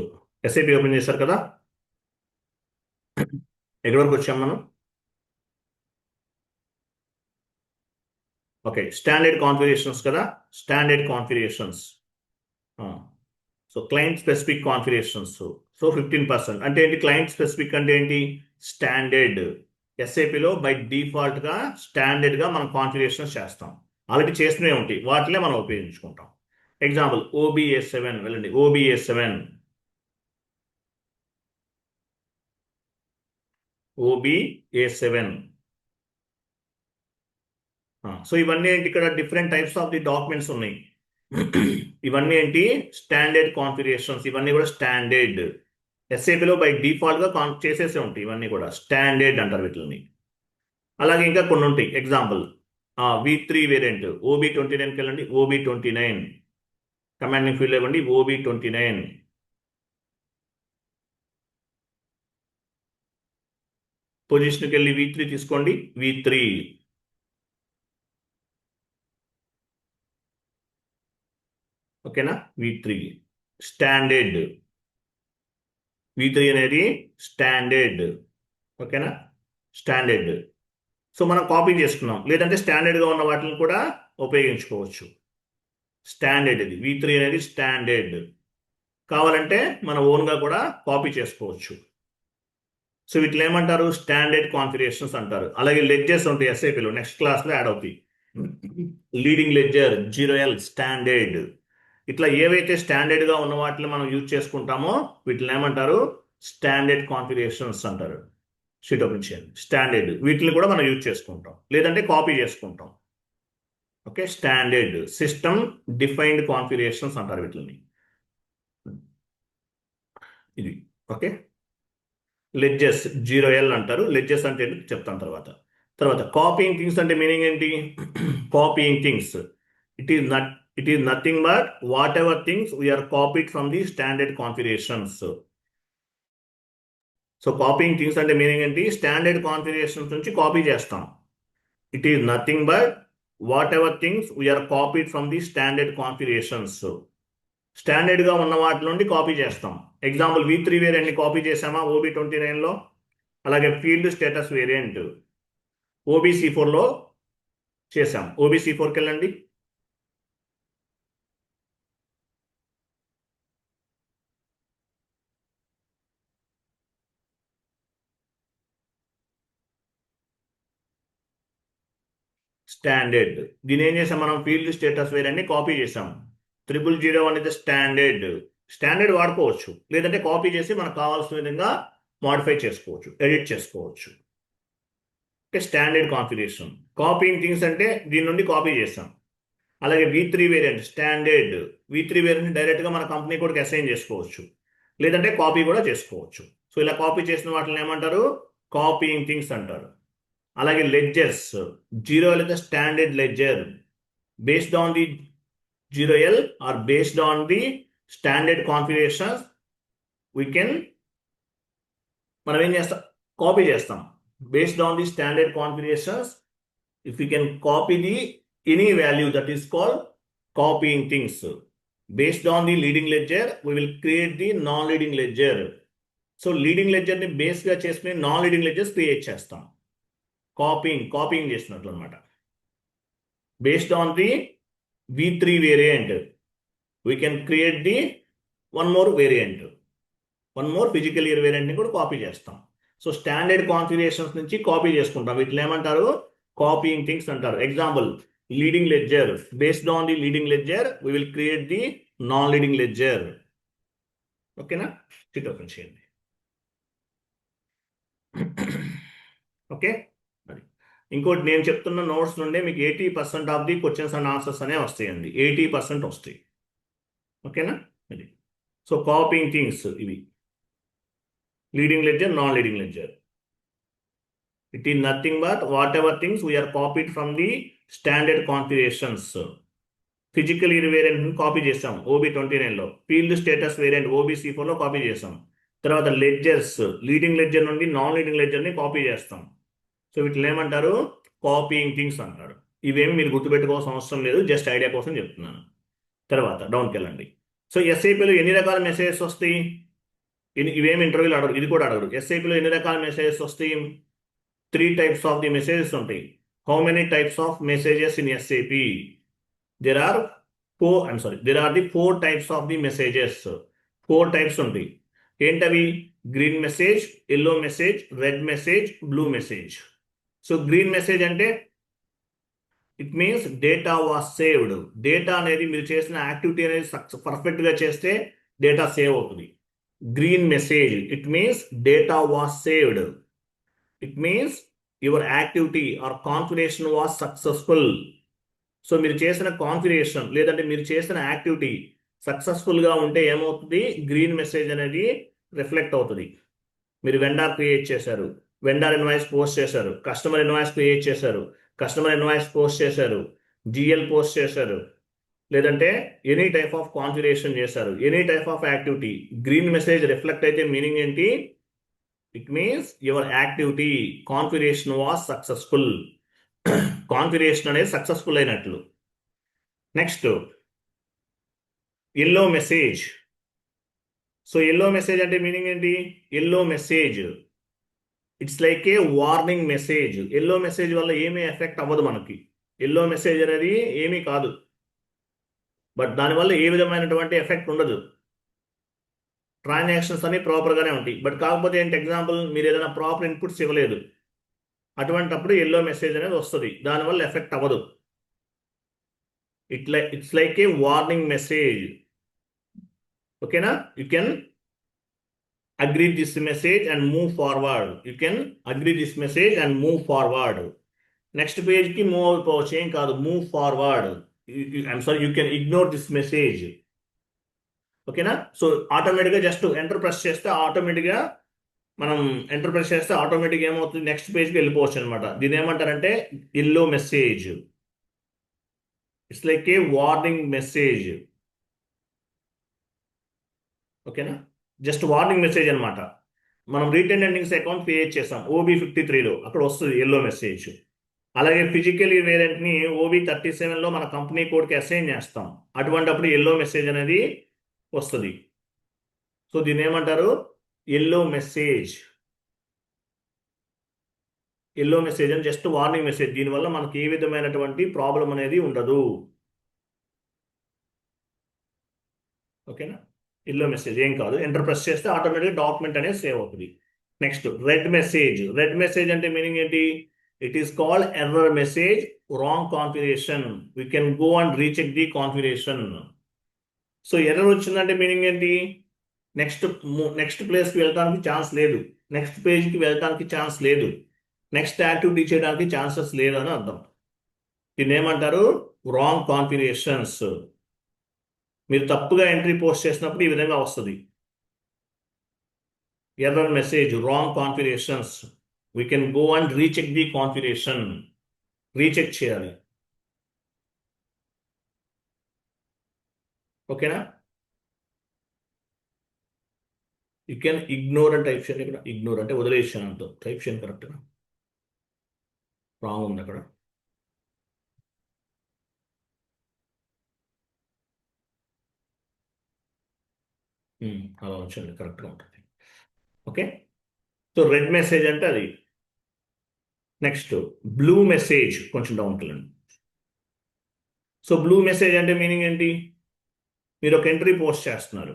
A: SIP open చేశారు కదా, ఎక్కడి వరకు వచ్చాం మనం? ఓకే, స్టాండర్డ్ కాన్ఫిగరేషన్స్ కదా, standard configurations. So client specific configurations. So 15% అంటే ఏంటి? క్లయింట్ స్పెసిఫిక్ అంటే ఏంటి? స్టాండర్డ్. ఎస్ఏపిలో బై డిఫాల్ట్గా స్టాండర్డ్గా మనం కాన్ఫిగరేషన్స్ చేస్తాం. ఆల్రెడీ చేస్తూనే ఉంటాయి, వాటినే మనం ఉపయోగించుకుంటాం. ఎగ్జాంపుల్ OBA7 వెళ్ళండి. OBA7 సో ఇవన్నీ ఏంటి? ఇక్కడ different types of the documents ఉన్నాయి. ఇవన్నీ ఏంటి? Standard configurations. ఇవన్నీ కూడా స్టాండర్డ్. ఎస్ఏపిలో బై డిఫాల్ట్గా చేసేసే ఉంటాయి. ఇవన్నీ కూడా స్టాండర్డ్ అంటారు వీటిని. అలాగే ఇంకా కొన్ని ఉంటాయి. ఎగ్జాంపుల్ V3 వేరియంట్ OB29కి వెళ్ళండి. OB29 కమాండింగ్ ఫీల్డ్ ఇవ్వండి. OB29 పొజిషన్కి వెళ్ళి V3 తీసుకోండి. V3 ఓకేనా? V3 standard. V3 అనేది స్టాండర్డ్. ఓకేనా? స్టాండర్డ్. సో మనం కాపీ చేసుకున్నాం, లేదంటే స్టాండర్డ్గా ఉన్న వాటిని కూడా ఉపయోగించుకోవచ్చు. స్టాండర్డ్ ఇది V3 అనేది స్టాండర్డ్. కావాలంటే మన ఓన్గా కూడా కాపీ చేసుకోవచ్చు. సో వీటిని ఏమంటారు? స్టాండర్డ్ కాన్ఫిగరేషన్స్ అంటారు. అలాగే లెడ్జర్స్ ఉంటాయి ఎస్ఐపిలో, నెక్స్ట్ క్లాస్లో యాడ్ అవుతాయి. Leading ledger 0L standard. ఇట్లా ఏవైతే స్టాండర్డ్గా ఉన్న వాటిని మనం యూజ్ చేసుకుంటామో వీటిని ఏమంటారు? స్టాండర్డ్ కాన్ఫిగరేషన్స్ అంటారు. షీట్ ఓపెన్ చేయండి. స్టాండర్డ్ వీటిని కూడా మనం యూజ్ చేసుకుంటాం, లేదంటే కాపీ చేసుకుంటాం. Okay, standard system defined configurations అంటారు వీటిని. ఇది ఓకే. లెడ్జెస్ 0L అంటారు. లెడ్జెస్ అంటే చెప్తాను తర్వాత కాపీయింగ్ థింగ్స్ అంటే మీనింగ్ ఏంటి? Copying things, it is nothing but whatever things we are copied from the standard configurations. So copying things అంటే మీనింగ్ ఏంటి? స్టాండర్డ్ కాన్ఫిగరేషన్స్ నుంచి కాపీ చేస్తాం. It is nothing but whatever things we are copied from the standard configurations. స్టాండర్డ్గా ఉన్న వాటి నుండి కాపీ చేస్తాం. ఎగ్జాంపుల్ V3 వేరియంట్ని కాపీ చేసామా OB29లో, అలాగే ఫీల్డ్ స్టేటస్ వేరియంట్ OBC4లో చేసాం. OBC4కి వెళ్ళండి. స్టాండర్డ్, దీని ఏం చేసాం మనం, ఫీల్డ్ స్టేటస్ వేరియంట్ని కాపీ చేసాం. 000 అనేది స్టాండర్డ్. స్టాండర్డ్ వాడుకోవచ్చు, లేదంటే కాపీ చేసి మనకు కావాల్సిన విధంగా మాడిఫై చేసుకోవచ్చు, ఎడిట్ చేసుకోవచ్చు. అంటే స్టాండర్డ్ కాన్ఫిగరేషన్. కాపీయింగ్ థింగ్స్ అంటే దీని నుండి కాపీ చేస్తాం. అలాగే V3 variant standard. V3 variant డైరెక్ట్గా మన కంపెనీ కోడ్కి అసైన్ చేసుకోవచ్చు, లేదంటే కాపీ కూడా చేసుకోవచ్చు. సో ఇలా కాపీ చేసిన వాటిని ఏమంటారు, కాపీయింగ్ థింగ్స్ అంటారు. అలాగే ledgers, 0L is the standard ledger. Based on the 0L or based on the standard configurations, మనం ఏం చేస్తాం, కాపీ చేస్తాం. Based on the standard configurations, if we can copy the any value, that is called copying things. Based on the leading ledger, we will create the non-leading ledger. So leading లెడ్జర్ని బేస్గా చేసుకుని నాన్ లీడింగ్ లెడ్జర్స్ క్రియేట్ చేస్తాం. కాపీయింగ్ చేసినట్లు అనమాట. Based on the V3 variant we can create the one more physical year వేరియంట్ని కూడా కాపీ చేస్తాం. సో స్టాండర్డ్ కాన్ఫిగరేషన్స్ నుంచి కాపీ చేసుకుంటాం. వీటిని ఏమంటారు, కాపీయింగ్ థింగ్స్ అంటారు. Example leading ledger, based on the leading ledger we will create the non leading ledger. ఓకేనా, స్టిట్ ఓపెన్ చేయండి. ఓకే, ఇంకోటి నేను చెప్తున్న నోట్స్ నుండే మీకు 80% of the questions and answers అనే వస్తాయండి. 80% వస్తాయి. ఓకేనా, అది. సో కాపీయింగ్ థింగ్స్ ఇవి, leading ledger, non leading ledger. It is nothing but whatever things we are copied from the standard configurations. Physical year variant copy చేసాం OB29లో. ఫీల్డ్ స్టేటస్ వేరియంట్ OBC4లో కాపీ చేసాం. తర్వాత లెడ్జర్స్, లీడింగ్ లెడ్జర్ నుండి నాన్ లీడింగ్ లెడ్జర్ని కాపీ చేస్తాం. సో వీటిని ఏమంటారు, కాపీయింగ్ థింగ్స్ అంటారు. ఇవేమి మీరు గుర్తుపెట్టుకోవాల్సిన అవసరం లేదు, జస్ట్ ఐడియా కోసం చెప్తున్నాను. తర్వాత డౌన్కి వెళ్ళండి. సో SAPలో ఎన్ని రకాల మెసేజెస్ వస్తాయి, ఇవేమి ఇంటర్వ్యూలు అడగరు, ఇది కూడా అడగరు. SAPలో ఎన్ని రకాల మెసేజెస్ వస్తాయి, 3 types ఆఫ్ ది మెసేజెస్ ఉంటాయి. How many types of messages in SAP? there are the 4 types of the messages. 4 types ఉంటాయి. ఏంటవి, green message, yellow message, red message, blue message. So green message అంటే it means data was saved. Data అనేది మీరు చేసిన యాక్టివిటీ అనేది పర్ఫెక్ట్గా చేస్తే డేటా సేవ్ అవుతుంది. Green message, it means data was saved. It means your activity or configuration was successful. So మీరు చేసిన కాన్ఫిగరేషన్ లేదంటే మీరు చేసిన యాక్టివిటీ సక్సెస్ఫుల్గా ఉంటే ఏమవుతుంది, గ్రీన్ మెసేజ్ అనేది రిఫ్లెక్ట్ అవుతుంది. మీరు వెండార్ క్రియేట్ చేశారు, వెండార్ ఇన్వాయిస్ పోస్ట్ చేశారు, కస్టమర్ ఇన్వాయిస్ క్రియేట్ చేశారు, కస్టమర్ ఇన్వాయిస్ పోస్ట్ చేశారు, GL పోస్ట్ చేశారు, లేదంటే ఎనీ టైప్ ఆఫ్ కాన్ఫిగరేషన్ చేశారు, any type of activity, green message reflect అయితే మీనింగ్ ఏంటి, it means your activity configuration was successful. Configuration అనేది సక్సెస్ఫుల్ అయినట్లు. Next yellow message. So yellow message అంటే మీనింగ్ ఏంటి, yellow message it's like a warning message. Yellow message వల్ల ఏమీ ఎఫెక్ట్ అవ్వదు మనకి. ఎల్లో మెసేజ్ అనేది ఏమీ కాదు, బట్ దానివల్ల ఏ విధమైనటువంటి ఎఫెక్ట్ ఉండదు. ట్రాన్సాక్షన్స్ అన్ని ప్రాపర్గానే ఉంటాయి. బట్ కాకపోతే ఏంటి, ఎగ్జాంపుల్ మీరు ఏదైనా ప్రాపర్ ఇన్పుట్స్ ఇవ్వలేదు, అటువంటప్పుడు ఎల్లో మెసేజ్ అనేది వస్తుంది, దానివల్ల ఎఫెక్ట్ అవ్వదు. It's like a warning message. ఓకేనా, you can agree this message and move forward. You can agree this message and move forward. Next page ki move అయిపోవచ్చు, ఏం కాదు, move forward. You can ignore this message. ఓకేనా, సో ఆటోమేటిక్గా జస్ట్ ఎంటర్ ప్రెస్ చేస్తే ఆటోమేటిక్గా ఏమవుతుంది, నెక్స్ట్ పేజ్కి వెళ్ళిపోవచ్చు అనమాట. దీని ఏమంటారంటే yellow message. It's like a warning message. ఓకేనా, జస్ట్ వార్నింగ్ మెసేజ్ అనమాట. మనం రిటైన్ ఎర్నింగ్స్ అకౌంట్ క్రియేట్ చేసాం OB53లో, అక్కడ వస్తుంది ఎల్లో మెసేజ్. అలాగే ఫిజికల్ వేరియంట్ని OB37లో మన కంపెనీ కోడ్కి అసైన్ చేస్తాం, అటువంటిప్పుడు ఎల్లో మెసేజ్ అనేది వస్తుంది. సో దీన్ని ఏమంటారు? Yellow message. ఎల్లో మెసేజ్ అని జస్ట్ వార్నింగ్ మెసేజ్. దీనివల్ల మనకి ఏ విధమైనటువంటి ప్రాబ్లం అనేది ఉండదు. ఓకేనా? ఎల్లో మెసేజ్ ఏం కాదు, ఎంటర్ ప్రెస్ చేస్తే ఆటోమేటిక్గా డాక్యుమెంట్ అనేది సేవ్ అవుతుంది. Next red message. Red message అంటే మీనింగ్ ఏంటి? It is called error message, wrong configuration, we can go and recheck the configuration. So error వచ్చిందంటే మీనింగ్ ఏంటి? నెక్స్ట్ ప్లేస్కి వెళ్ళడానికి ఛాన్స్ లేదు, నెక్స్ట్ పేజ్కి వెళ్ళడానికి ఛాన్స్ లేదు, నెక్స్ట్ యాక్టివిటీ చేయడానికి ఛాన్సెస్ లేదు అని అర్థం. దీన్ని ఏమంటారు? Wrong configurations. మీరు తప్పుగా ఎంట్రీ పోస్ట్ చేసినప్పుడు ఈ విధంగా వస్తుంది, error message, wrong configurations, we can go and recheck the configuration. Recheck చేయాలి. ఓకేనా? యూ కెన్ ఇగ్నోర్ అని టైప్ చేయండి. ఇక్కడ ఇగ్నోర్ అంటే వదిలేసాను అంత టైప్ చేయండి. కరెక్ట్గా రాంగ్ ఉంది అక్కడ. అలా ఉంచండి, కరెక్ట్గా ఉంటుంది. ఓకే. సో రెడ్ మెసేజ్ అంటే అది. నెక్స్ట్ బ్లూ మెసేజ్, కొంచెం డౌన్ వెళ్ళండి. సో బ్లూ మెసేజ్ అంటే మీనింగ్ ఏంటి? మీరు ఒక ఎంట్రీ పోస్ట్ చేస్తున్నారు,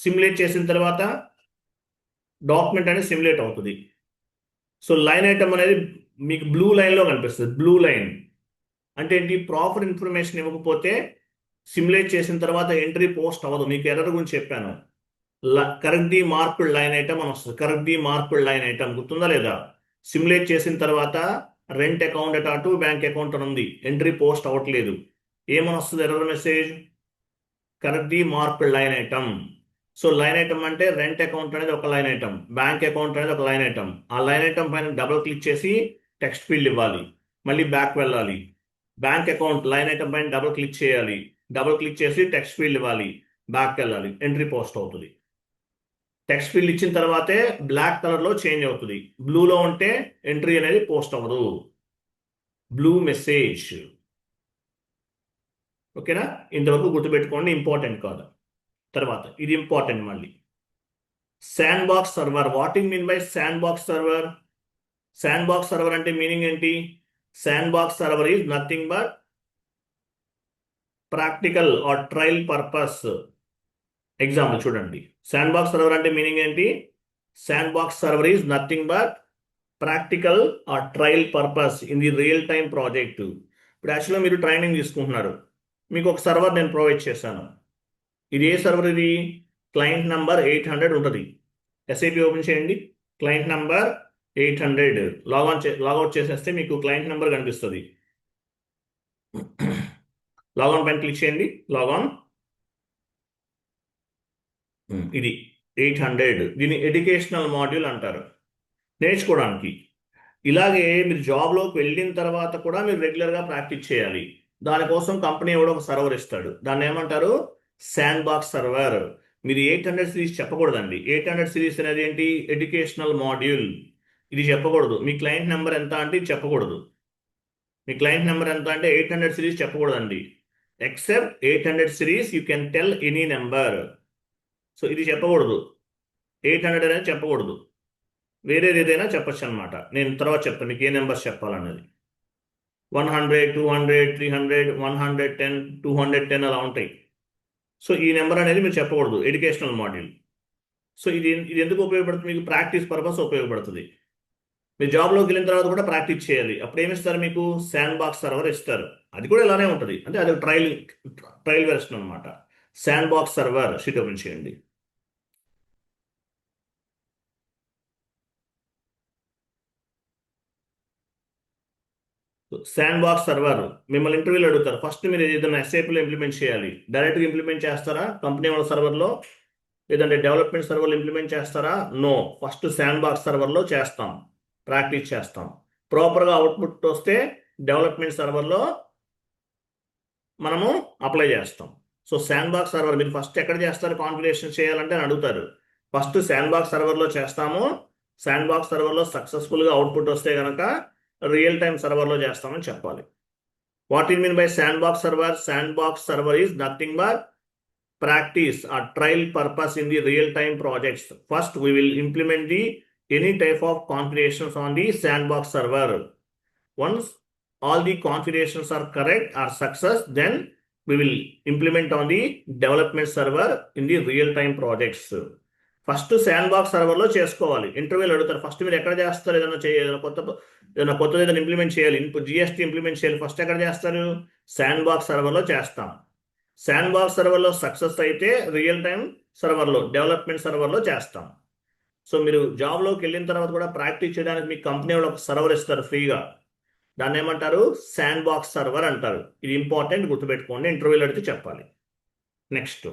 A: సిమ్యులేట్ చేసిన తర్వాత డాక్యుమెంట్ అనేది సిమ్యులేట్ అవుతుంది. సో లైన్ ఐటమ్ అనేది మీకు బ్లూ లైన్లో కనిపిస్తుంది. బ్లూ లైన్ అంటే ఏంటి? ప్రాపర్ ఇన్ఫర్మేషన్ ఇవ్వకపోతే సిమ్యులేట్ చేసిన తర్వాత ఎంట్రీ పోస్ట్ అవ్వదు. మీకు ఎర్రర్ గురించి చెప్పాను. Correct the marked line item అని వస్తుంది. Correct the marked line item గుర్తుందా లేదా? సిమ్యులేట్ చేసిన తర్వాత రెంట్ అకౌంట్ అటు బ్యాంక్ అకౌంట్ అని ఉంది, ఎంట్రీ పోస్ట్ అవ్వట్లేదు. ఏమని వస్తుంది error message? Correct the marked line item. So line item అంటే రెంట్ అకౌంట్ అనేది ఒక లైన్ ఐటమ్, బ్యాంక్ అకౌంట్ అనేది ఒక లైన్ ఐటమ్. ఆ లైన్ ఐటమ్ పైన డబుల్ క్లిక్ చేసి టెక్స్ట్ ఫీల్డ్ ఇవ్వాలి, మళ్ళీ బ్యాక్ వెళ్ళాలి. బ్యాంక్ అకౌంట్ లైన్ ఐటమ్ పైన డబుల్ క్లిక్ చేయాలి, డబుల్ క్లిక్ చేసి టెక్స్ట్ ఫీల్డ్ ఇవ్వాలి, బ్యాక్ వెళ్ళాలి, ఎంట్రీ పోస్ట్ అవుతుంది. టెక్స్ట్ ఫీల్డ్ ఇచ్చిన తర్వాతే బ్లాక్ కలర్లో చేంజ్ అవుతుంది. బ్లూలో ఉంటే ఎంట్రీ అనేది పోస్ట్ అవ్వదు. Blue message. ఓకేనా? ఇంతవరకు గుర్తుపెట్టుకోండి, ఇంపార్టెంట్ కాదు. తర్వాత ఇది ఇంపార్టెంట్ మళ్ళీ. Sand box server. What in mean by sand box server? Sand box server అంటే మీనింగ్ ఏంటి? Sand box server is nothing but practical are trial purpose. Example చూడండి. శాండ్ బాక్స్ సర్వర్ అంటే మీనింగ్ ఏంటి? Sand box server is nothing but practical are trial purpose in the real time project. ఇప్పుడు యాక్చువల్గా మీరు ట్రైనింగ్ తీసుకుంటున్నారు, మీకు ఒక సర్వర్ నేను ప్రొవైడ్ చేశాను. ఇది ఏ సర్వర్? ఇది క్లయింట్ నంబర్ 800 ఉంటుంది. ఎస్ఐపి ఓపెన్ చేయండి, క్లయింట్ నంబర్ 800 లాగౌట్ చేసేస్తే మీకు క్లయింట్ నెంబర్ కనిపిస్తుంది. లాగౌన్ పైన క్లిక్ చేయండి, లాగౌన్. ఇది 800. దీన్ని ఎడ్యుకేషనల్ మాడ్యూల్ అంటారు, నేర్చుకోవడానికి. ఇలాగే మీరు జాబ్లోకి వెళ్ళిన తర్వాత కూడా మీరు రెగ్యులర్గా ప్రాక్టీస్ చేయాలి. దానికోసం కంపెనీ కూడా ఒక సర్వర్ ఇస్తాడు, దాన్ని ఏమంటారు? Sand box server. మీరు 800 సిరీస్ చెప్పకూడదండి. 800 సిరీస్ అనేది ఏంటి? Educational module. ఇది చెప్పకూడదు. మీ క్లయింట్ నెంబర్ ఎంత అంటే ఇది చెప్పకూడదు. మీ క్లయింట్ నెంబర్ ఎంత అంటే 800 సిరీస్ చెప్పకూడదండి. Except 800 series you can tell any number. So ఇది చెప్పకూడదు, 800 అనేది చెప్పకూడదు. వేరేది ఏదైనా చెప్పచ్చు అనమాట. నేను తర్వాత చెప్తాను మీకు ఏ నెంబర్స్ చెప్పాలన్నది. 100, 200, 300, 110, 210 అలా ఉంటాయి. సో ఈ నెంబర్ అనేది మీరు చెప్పకూడదు, ఎడ్యుకేషనల్ మాడ్యూల్. సో ఇది ఎందుకు ఉపయోగపడుతుంది? మీకు ప్రాక్టీస్ పర్పస్ ఉపయోగపడుతుంది. మీరు జాబ్లోకి వెళ్ళిన తర్వాత కూడా ప్రాక్టీస్ చేయాలి. అప్పుడు ఏమి ఇస్తారు? మీకు శాండ్ బాక్స్ సర్వర్ ఇస్తారు. అది కూడా ఇలానే ఉంటుంది, అంటే అది ట్రయల్ వెర్షన్ అనమాట. Sand box server sheet open చేయండి. శాండ్ బాక్స్ సర్వర్ మిమ్మల్ని ఇంటర్వ్యూలో అడుగుతారు. ఫస్ట్ మీరు ఏదైనా ఎస్ఐపిలో ఇంప్లిమెంట్ చేయాలి. డైరెక్ట్గా ఇంప్లిమెంట్ చేస్తారా కంపెనీ వాళ్ళ సర్వర్లో, లేదంటే డెవలప్మెంట్ సర్వర్లో ఇంప్లిమెంట్ చేస్తారా? నో, ఫస్ట్ శాండ్ బాక్స్ సర్వర్లో చేస్తాం, ప్రాక్టీస్ చేస్తాం. ప్రాపర్గా అవుట్పుట్ వస్తే డెవలప్మెంట్ సర్వర్లో మనము అప్లై చేస్తాం. సో శాండ్ బాక్స్ సర్వర్ మీరు ఫస్ట్ ఎక్కడ చేస్తారు? కాన్ఫిగరేషన్ చేయాలంటే అని అడుగుతారు. ఫస్ట్ శాండ్ బాక్స్ సర్వర్లో చేస్తాము. శాండ్ బాక్స్ సర్వర్లో సక్సెస్ఫుల్గా అవుట్పుట్ వస్తే కనుక రియల్ టైమ్ సర్వర్లో చేస్తామని చెప్పాలి. What in mean by sand box server? Sand box server is nothing but practice or trial purpose in the real-time projects. First, we will implement the any type of configurations on the sandbox server. Once all the configurations are correct or success, then we will implement on the development server in the real-time projects. First sandbox సర్వర్లో చేసుకోవాలి. ఇంటర్వ్యూలు అడుగుతారు, ఫస్ట్ మీరు ఎక్కడ చేస్తారు? ఏదైనా కొత్తది ఏదైనా ఇంప్లిమెంట్ చేయాలి, జిఎస్టీ ఇంప్లిమెంట్ చేయాలి, ఫస్ట్ ఎక్కడ చేస్తారు? శాండ్ బాక్స్ సర్వర్లో చేస్తాం. శాండ్ బాక్స్ సర్వర్లో సక్సెస్ అయితే రియల్ టైం సర్వర్లో, డెవలప్మెంట్ సర్వర్లో చేస్తాం. సో మీరు జాబ్లోకి వెళ్ళిన తర్వాత కూడా ప్రాక్టీస్ చేయడానికి మీ కంపెనీ వాళ్ళు ఒక సర్వర్ ఇస్తారు ఫ్రీగా. దాన్ని ఏమంటారు? శాండ్ బాక్స్ సర్వర్ అంటారు. ఇది ఇంపార్టెంట్, గుర్తుపెట్టుకోండి, ఇంటర్వ్యూలో అడిగితే చెప్పాలి. నెక్స్ట్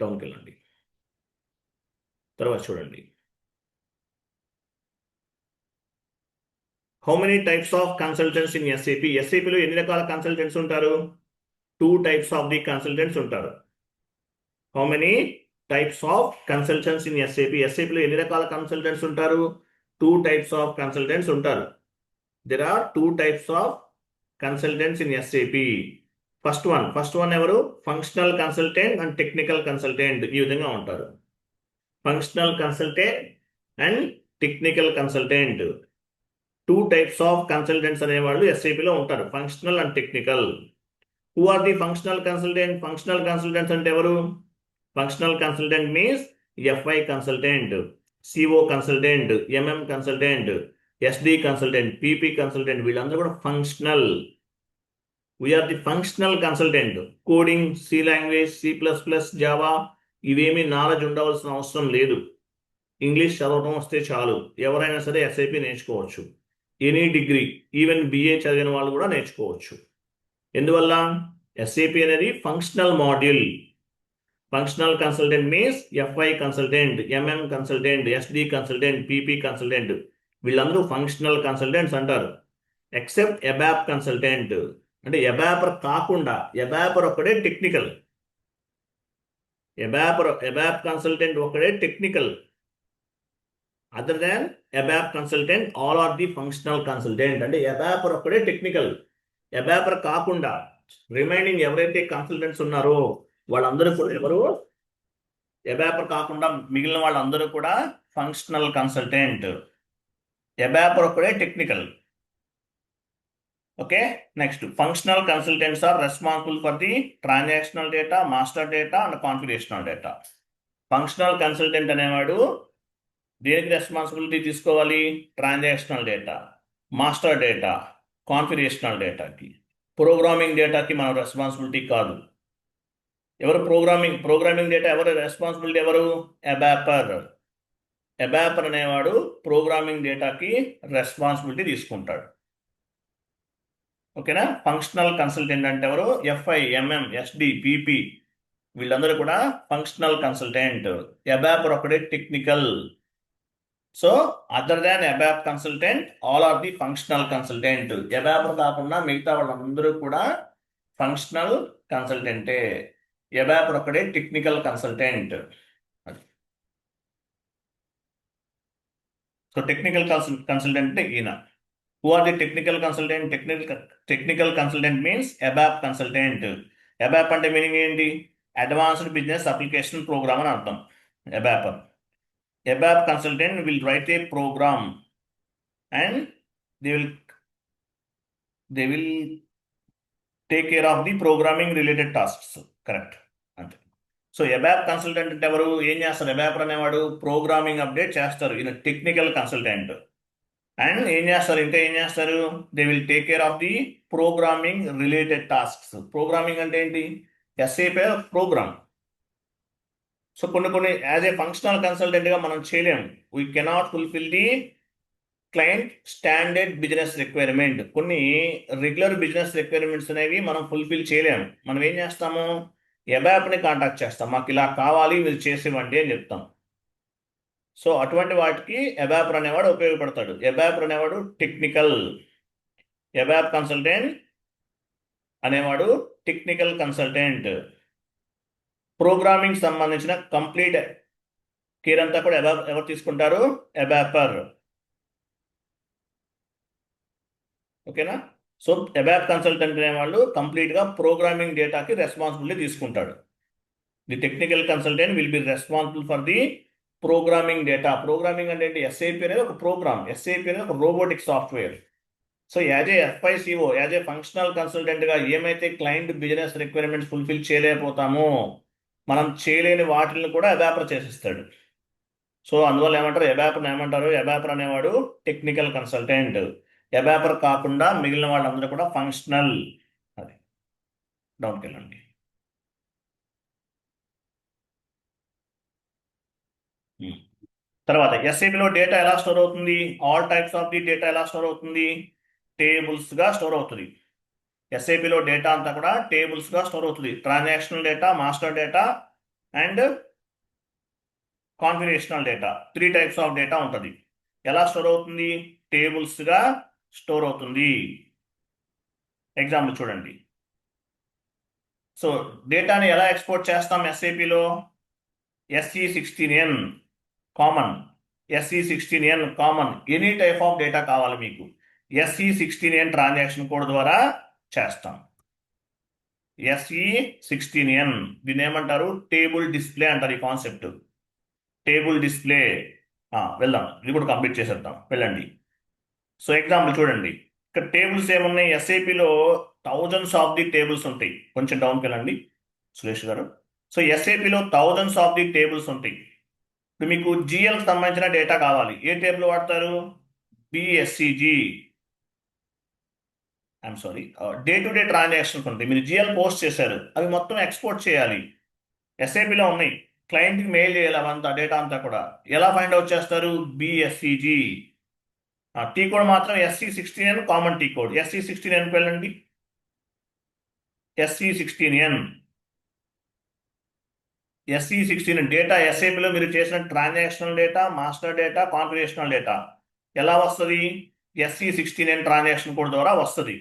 A: డౌన్కి వెళ్ళండి. తర్వాత చూడండి, how many types of consultants in SAP? ఎస్ఏపిలో ఎన్ని రకాల కన్సల్టెంట్స్ ఉంటారు? 2 types ఆఫ్ ది కన్సల్టెంట్స్ ఉంటారు. How many types of consultants in SAP? ఎస్ఏపిలో ఎన్ని రకాల కన్సల్టెంట్స్ ఉంటారు? 2 types ఆఫ్ కన్సల్టెంట్స్ ఉంటారు. There are 2 types of consultants in SAP. First one ఎవరు? Functional consultant and technical consultant. ఈ విధంగా ఉంటారు. Functional consultant and technical consultant. 2 types of consultants అనేవాళ్ళు ఎస్ఐపిలో ఉంటారు, functional and technical. Who are the functional consultant? Functional consultants అంటే ఎవరు? Functional consultant means FI consultant, CO consultant, MM consultant, SD consultant, PP consultant, వీళ్ళందరూ కూడా functional. We are the functional consultant. Coding, C language, C++, Java ఇవేమీ నాలెడ్జ్ ఉండవలసిన అవసరం లేదు. ఇంగ్లీష్ చదవడం వస్తే చాలు, ఎవరైనా సరే ఎస్ఐపి నేర్చుకోవచ్చు. ఎనీ డిగ్రీ, ఈవెన్ బిఏ చదివిన వాళ్ళు కూడా నేర్చుకోవచ్చు. ఎందువల్ల? ఎస్ఏపి అనేది functional module. Functional consultant means FI consultant, MM consultant, SD consultant, PP consultant, వీళ్ళందరూ ఫంక్షనల్ కన్సల్టెంట్స్ అంటారు. ఎక్సెప్ట్ ఎబాప్ కన్సల్టెంట్, అంటే ఎబాపర్ కాకుండా, ఎబాపర్ ఒక్కడే టెక్నికల్. ఎబాప్ కన్సల్టెంట్ ఒక్కడే technical. Other than ABAP consultant all are the functional consultant. అంటే ఎబాపర్ ఒక్కడే టెక్నికల్. ఎబాపర్ కాకుండా రిమైనింగ్ ఎవరైతే కన్సల్టెంట్స్ ఉన్నారో వాళ్ళందరూ కూడా ఎవరు? ఎబాపర్ కాకుండా మిగిలిన వాళ్ళందరూ కూడా ఫంక్షనల్ కన్సల్టెంట్. ఎబాపర్ ఒక్కడే technical. Okay, next, functional consultants are responsible for the transactional data, master data and configurational data. Functional consultant అనేవాడు దేనికి రెస్పాన్సిబిలిటీ తీసుకోవాలి? Transactional data, master data, configurational డేటాకి. ప్రోగ్రామింగ్ డేటాకి మన రెస్పాన్సిబిలిటీ కాదు. ఎవరు ప్రోగ్రామింగ్ డేటా ఎవరు రెస్పాన్సిబిలిటీ? ఎవరు? ఎబాపర్ అనేవాడు ప్రోగ్రామింగ్ డేటాకి రెస్పాన్సిబిలిటీ తీసుకుంటాడు. ఓకేనా? ఫంక్షనల్ కన్సల్టెంట్ అంటే ఎవరు? ఎఫ్ఐ, ఎంఎం, ఎస్డి, పిపి, వీళ్ళందరూ కూడా ఫంక్షనల్ కన్సల్టెంట్. ఎబాపర్ ఒకటే technical. So other than ABAP consultant all are the functional consultant. ABAPer కాకుండా మిగతా వాళ్ళందరూ కూడా ఫంక్షనల్ కన్సల్టెంటే. ఎబాపర్ ఒకటే technical consultant. So technical consultant అంటే ఈయన. Who are the technical consultant? Technical consultant means ABAP consultant. ABAP అంటే మీనింగ్ ఏంటి? అడ్వాన్స్డ్ బిజినెస్ అప్లికేషన్ ప్రోగ్రామ్ అని అర్థం. ABAP consultant will write a program and they will take care of the programming related tasks. Correct. అంతే. సో ABAP కన్సల్టెంట్ అంటే ఎవరు? ఏం చేస్తారు? ABAP అనేవాడు ప్రోగ్రామింగ్ అప్డేట్ చేస్తారు. ఈయన టెక్నికల్ కన్సల్టెంట్. అండ్ ఏం చేస్తారు? They will take care of the programming related tasks. Programming అంటే ఏంటి? SAP program. సో కొన్ని యాజ్ ఏ ఫంక్షనల్ కన్సల్టెంట్గా మనం చేయలేము. We cannot fulfil the client standard business requirement. కొన్ని రెగ్యులర్ బిజినెస్ రిక్వైర్మెంట్స్ అనేవి మనం ఫుల్ఫిల్ చేయలేము. మనం ఏం చేస్తాము? ఎబాప్ని కాంటాక్ట్ చేస్తాం, మాకు ఇలా కావాలి, మీరు చేసేవండి అని చెప్తాం. సో అటువంటి వాటికి ఎబాపర్ అనేవాడు ఉపయోగపడతాడు. ఎబాపర్ అనేవాడు టెక్నికల్. ఎబాప్ కన్సల్టెంట్ అనేవాడు టెక్నికల్ కన్సల్టెంట్. ప్రోగ్రామింగ్ సంబంధించిన కంప్లీట్ కేర్ అంతా కూడా ఎవరు తీసుకుంటారు? ఎబాపర్. ఓకేనా? సో అబాప్ కన్సల్టెంట్ అనే వాళ్ళు కంప్లీట్గా ప్రోగ్రామింగ్ డేటాకి రెస్పాన్సిబిలిటీ తీసుకుంటాడు. The technical consultant will be responsible for the programming data. Programming అంటే ఏంటి? ఎస్ఏపి అనేది ఒక ప్రోగ్రామ్, ఎస్ఏపి అనేది ఒక robotic software. So as a FICO, as a functional కన్సల్టెంట్గా ఏమైతే క్లయింట్ బిజినెస్ రిక్వైర్మెంట్స్ ఫుల్ఫిల్ చేయలేకపోతామో, మనం చేయలేని వాటిని కూడా అబాపర్ చేసిస్తాడు. సో అందువల్ల ఏమంటారు? అబాపర్ ఏమంటారు? అబాపర్ అనేవాడు టెక్నికల్ కన్సల్టెంట్. అబాపర్ కాకుండా మిగిలిన వాళ్ళందరూ కూడా ఫంక్షనల్. అది డౌన్కి వెళ్ళండి. తర్వాత ఎస్ఏపిలో డేటా ఎలా స్టోర్ అవుతుంది? All types of the data ఎలా స్టోర్ అవుతుంది? టేబుల్స్గా స్టోర్ అవుతుంది. ఎస్ఏపిలో డేటా అంతా కూడా టేబుల్స్గా స్టోర్ అవుతుంది. Transactional data, master data and configurational data, 3 types of data ఉంటుంది. ఎలా స్టోర్ అవుతుంది? టేబుల్స్గా స్టోర్ అవుతుంది. ఎగ్జాంపుల్ చూడండి. సో డేటాని ఎలా ఎక్స్పోర్ట్ చేస్తాం ఎస్ఏపిలో? SE16N common, SE16N common. Any type of data కావాలి మీకు, SE16N ట్రాన్సాక్షన్ కోడ్ ద్వారా చేస్తాం. SE16N దీన్ని ఏమంటారు? టేబుల్ డిస్ప్లే అంటారు. ఈ కాన్సెప్ట్ టేబుల్ డిస్ప్లే. వెళ్దాం, ఇది కూడా కంప్లీట్ చేసేద్దాం, వెళ్ళండి. సో ఎగ్జాంపుల్ చూడండి. ఇక్కడ టేబుల్స్ ఏమున్నాయి? ఎస్ఏపిలో థౌజండ్స్ ఆఫ్ ది టేబుల్స్ ఉంటాయి. కొంచెం డౌన్కి వెళ్ళండి సురేష్ గారు. సో ఎస్ఏపిలో థౌజండ్స్ ఆఫ్ ది టేబుల్స్ ఉంటాయి. ఇప్పుడు మీకు జిఎల్కి సంబంధించిన డేటా కావాలి. ఏ టేబుల్ వాడతారు? BSCG. I'm sorry, day to day transactions ఉంటాయి. మీరు జిఎల్ పోస్ట్ చేశారు, అవి మొత్తం ఎక్స్పోర్ట్ చేయాలి. ఎస్ఏపిలో ఉన్నాయి. క్లయింట్కి మెయిల్ చేయాలి అవంతా డేటా అంతా కూడా. ఎలా ఫైండ్ అవుట్ చేస్తారు? బిఎస్సిజి. టీ కోడ్ మాత్రం SE16N కామన్ టీ కోడ్. SE16Nకి వెళ్ళండి. SE16N డేటా ఎస్ఏపిలో మీరు చేసిన transactional data, master data, configurational data ఎలా వస్తుంది? SE16N ట్రాన్సాక్షన్ కోడ్ ద్వారా వస్తుంది.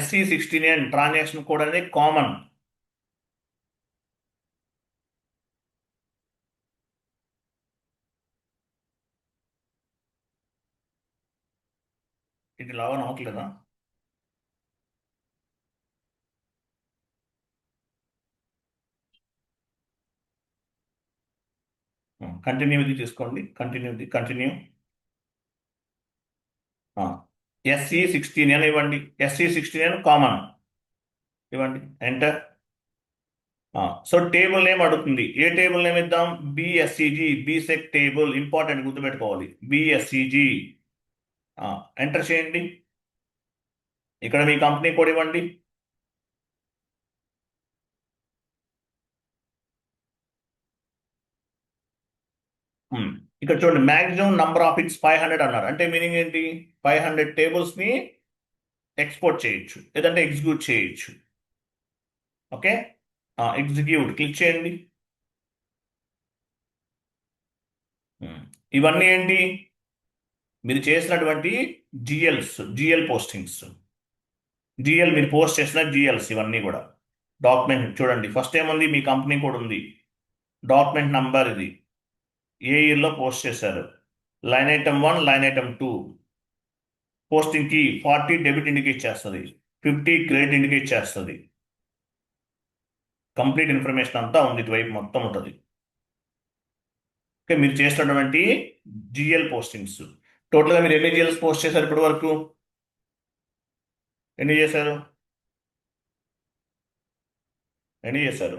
A: SE16N ట్రాన్సాక్షన్ కోడ్ అనేది కామన్. ఇది లాగా అవట్లేదా? కంటిన్యూ ఇది తీసుకోండి. కంటిన్యూ. SE16N ఇవ్వండి. SE16N కామన్ ఇవ్వండి, ఎంటర్. సో టేబుల్ నేమ్ అడుగుతుంది. ఏ టేబుల్ నేమ్ ఇద్దాం? బిఎస్సిజి, బీసెక్ టేబుల్. ఇంపార్టెంట్, గుర్తుపెట్టుకోవాలి. బిఎస్సిజి ఎంటర్ చేయండి. ఇక్కడ మీ కంపెనీ కోడ్ ఇవ్వండి. ఇక్కడ చూడండి, మ్యాక్సిమం నంబర్ ఆఫ్ ఇట్స్ 500 అన్నారు. అంటే మీనింగ్ ఏంటి? 500 టేబుల్స్ని ఎక్స్పోర్ట్ చేయొచ్చు, లేదంటే ఎగ్జిక్యూట్ చేయొచ్చు. ఓకే, ఎగ్జిక్యూట్ క్లిక్ చేయండి. ఇవన్నీ ఏంటి? మీరు చేసినటువంటి జిఎల్ పోస్టింగ్స్. మీరు పోస్ట్ చేసిన జిఎల్స్ ఇవన్నీ కూడా. డాక్యుమెంట్ చూడండి, ఫస్ట్ ఏముంది? మీ కంపెనీ కోడ్ ఉంది, డాక్యుమెంట్ నంబర్ ఇది, ఏ ఇయర్లో పోస్ట్ చేశారు, line item 1, line item 2, posting కి 40 డెబిట్ ఇండికేట్ చేస్తుంది, 50 క్రెడిట్ ఇండికేట్ చేస్తుంది. కంప్లీట్ ఇన్ఫర్మేషన్ అంతా ఉంది, ఇటువైపు మొత్తం ఉంటుంది. ఓకే, మీరు చేసినటువంటి జిఎల్ పోస్టింగ్స్. టోటల్గా మీరు ఎన్ని జిఎల్స్ పోస్ట్ చేశారు ఇప్పటి వరకు? ఎన్ని చేశారు? ఎన్ని చేశారు?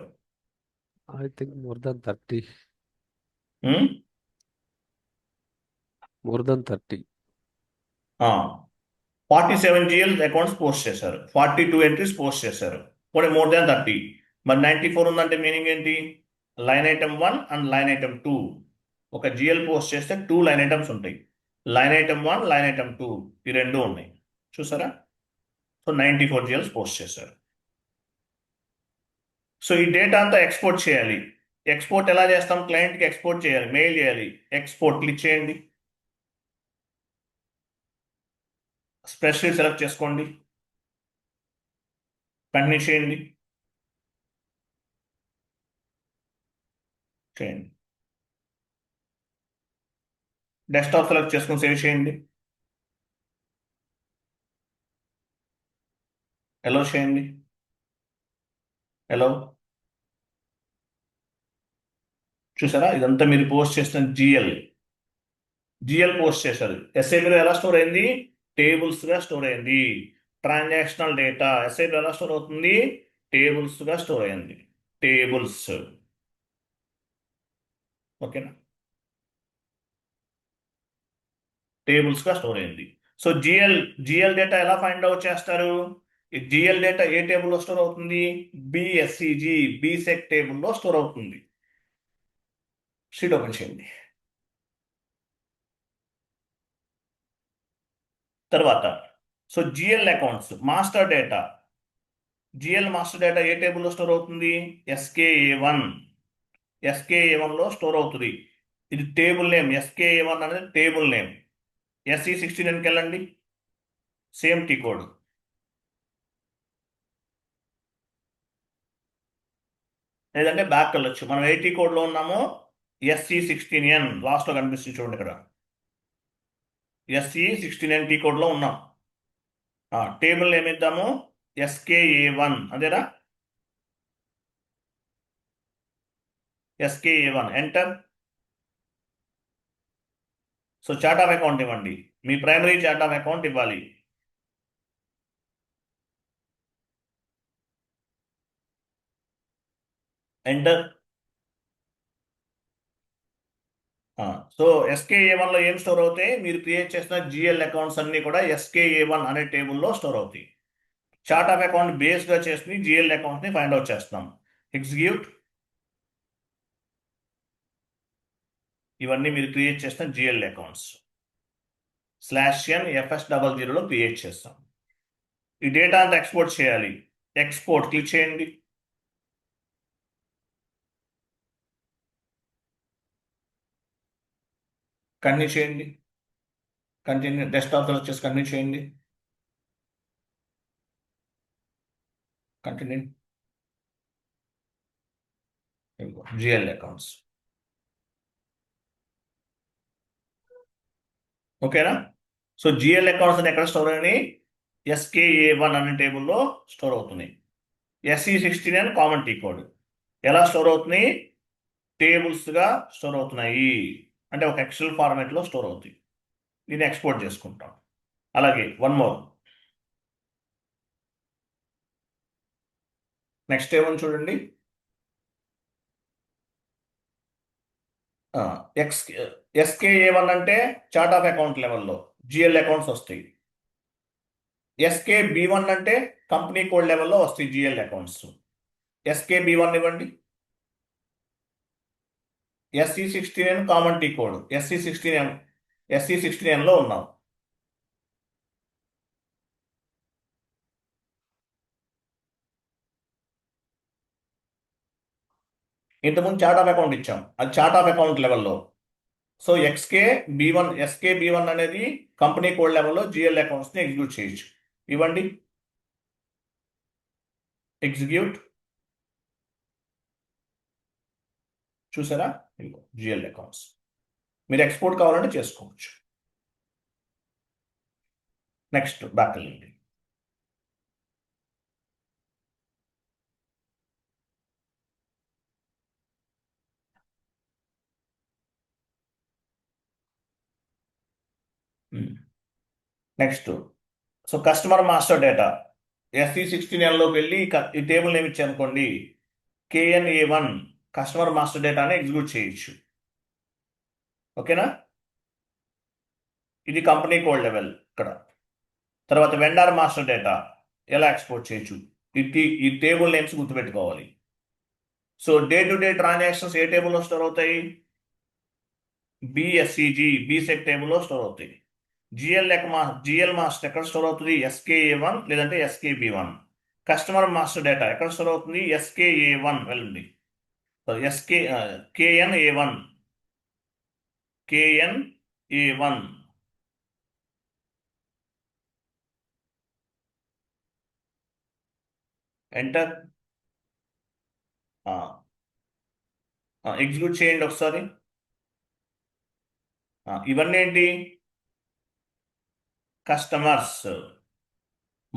B: I think more than 30. More than 30.
A: 47 GL accounts post చేశారు, 42 ఎంట్రీస్ పోస్ట్ చేశారు. పోనీ మోర్ దాన్ 30. మరి 94 ఉందంటే మీనింగ్ ఏంటి? Line item 1 and line item 2. ఒక జిఎల్ పోస్ట్ చేస్తే 2 లైన్ ఐటమ్స్ ఉంటాయి. లైన్ ఐటమ్ 1, లైన్ ఐటమ్ 2, ఈ రెండు ఉన్నాయి. చూసారా? సో 94 జిఎల్స్ పోస్ట్ చేశారు. సో ఈ డేటా అంతా ఎక్స్పోర్ట్ చేయాలి. ఎక్స్పోర్ట్ ఎలా చేస్తాం? క్లయింట్కి ఎక్స్పోర్ట్ చేయాలి, మెయిల్ చేయాలి. ఎక్స్పోర్ట్ క్లిక్ చేయండి. స్ప్రెడ్షీట్ సెలెక్ట్ చేసుకోండి, కంటిన్యూ చేయండి. డెస్క్టాప్ సెలెక్ట్ చేసుకుని సేవ్ చేయండి. ఎలో చేయండి. ఎలో చూసారా, ఇదంతా మీరు పోస్ట్ చేసిన జిఎల్ పోస్ట్ చేశారు. ఎస్ఐబిలో ఎలా స్టోర్ అయింది? టేబుల్స్ గా స్టోర్ అయింది. ట్రాన్సాక్షనల్ డేటా ఎస్ఐబిలో ఎలా స్టోర్ అవుతుంది? టేబుల్స్ గా స్టోర్ అయింది. టేబుల్స్. ఓకేనా? టేబుల్స్ గా స్టోర్ అయింది. సో జిఎల్ డేటా ఎలా ఫైండ్ అవుట్ చేస్తారు? ఈ జిఎల్ డేటా ఏ టేబుల్లో స్టోర్ అవుతుంది? బిఎస్సిజి బీసెక్ టేబుల్లో స్టోర్ అవుతుంది. షీట్ ఓపెన్ చేయండి. తర్వాత so GL accounts master data. GL master data ఏ టేబుల్లో స్టోర్ అవుతుంది? ఎస్కేఏ1 లో స్టోర్ అవుతుంది. ఇది టేబుల్ నేమ్. ఎస్కేఏ1 అనేది టేబుల్ నేమ్. SE69కి వెళ్ళండి. Same T code. లేదంటే బ్యాక్ వెళ్ళొచ్చు. మనం 80 కోడ్లో ఉన్నాము. SE16N లాస్ట్లో కనిపిస్తుంది చూడండి ఇక్కడ. SE16N టీ కోడ్లో ఉన్నాం. టేబుల్ నేమ్ ఇద్దాము SKA1. అదేరా SKA1 enter. So chart of account ఇవ్వండి. మీ ప్రైమరీ చార్ట్ ఆఫ్ అకౌంట్ ఇవ్వాలి. ఎంటర్. సో SKA1లో ఏం స్టోర్ అవుతాయి? మీరు క్రియేట్ చేసిన జిఎల్ అకౌంట్స్ అన్ని కూడా SKA1 అనే టేబుల్లో స్టోర్ అవుతాయి. చార్ట్ ఆఫ్ అకౌంట్ బేస్గా చేసుకుని జిఎల్ అకౌంట్ని ఫైండ్ అవుట్ చేస్తాం. ఎగ్జిక్యూట్. ఇవన్నీ మీరు క్రియేట్ చేసిన జిఎల్ అకౌంట్స్. /n FS00లో క్రియేట్ చేస్తాం. ఈ డేటా అంతా ఎక్స్పోర్ట్ చేయాలి. ఎక్స్పోర్ట్ క్లిక్ చేయండి. కంటిన్యూ చేయండి. కంటిన్యూ డెస్క్టాప్ సెలెక్ట్ చేసి కంటిన్యూ చేయండి. కంటిన్యూ. GL accounts. ఓకేనా? సో జిఎల్ అకౌంట్స్ అని ఎక్కడ స్టోర్ అయినాయి? SKA1 అనే టేబుల్లో స్టోర్ అవుతున్నాయి. SE16 common T code. ఎలా స్టోర్ అవుతున్నాయి? టేబుల్స్గా స్టోర్ అవుతున్నాయి. అంటే ఒక ఎక్సెల్ ఫార్మాట్లో స్టోర్ అవుతాయి. దీన్ని ఎక్స్పోర్ట్ చేసుకుంటాం. అలాగే వన్ మోర్. నెక్స్ట్ ఏమని చూడండి. SKA1 అంటే చార్ట్ ఆఫ్ అకౌంట్ లెవెల్లో జిఎల్ అకౌంట్స్ వస్తాయి. SKB1 అంటే కంపెనీ కోడ్ లెవెల్లో వస్తాయి జిఎల్ అకౌంట్స్. SKB1 ఇవ్వండి. SE16 common T code. SE16Nలో ఉన్నాం. ఇంతకుముందు చార్ట్ ఆఫ్ అకౌంట్ ఇచ్చాం. అది చార్ట్ ఆఫ్ అకౌంట్ లెవెల్లో. సో SKB1 అనేది కంపెనీ కోడ్ లెవెల్లో జిఎల్ అకౌంట్స్ని ఎగ్జిక్యూట్ చేయొచ్చు. ఇవ్వండి. ఎగ్జిక్యూట్. చూసారా? GL accounts. మీరు ఎక్స్పోర్ట్ కావాలంటే చేసుకోవచ్చు. నెక్స్ట్ బ్యాక్ వెళ్ళండి. Next so customer master data. SE16Nలోకి వెళ్ళి ఈ టేబుల్ నేమ్ ఇచ్చి అనుకోండి KNA1 కస్టమర్ మాస్టర్ డేటాని ఎగ్జిక్యూట్ చేయొచ్చు. ఓకేనా? ఇది కంపెనీ కోడ్ లెవెల్ ఇక్కడ. తర్వాత వెండర్ మాస్టర్ డేటా ఎలా ఎక్స్పోర్ట్ చేయొచ్చు? ఈ టేబుల్ నేమ్స్ గుర్తుపెట్టుకోవాలి. So day to day transactions ఏ టేబుల్లో స్టోర్ అవుతాయి? బిఎస్సిజి బీసెక్ టేబుల్లో స్టోర్ అవుతాయి. జిఎల్ మాస్టర్ ఎక్కడ స్టోర్ అవుతుంది? SKA1 లేదంటే SKB1. కస్టమర్ మాస్టర్ డేటా ఎక్కడ స్టోర్ అవుతుంది? SKA1 వెళ్ళండి. KNA1 enter. ఎగ్జిక్యూట్ చేయండి ఒకసారి. ఇవన్నీ ఏంటి? కస్టమర్స్.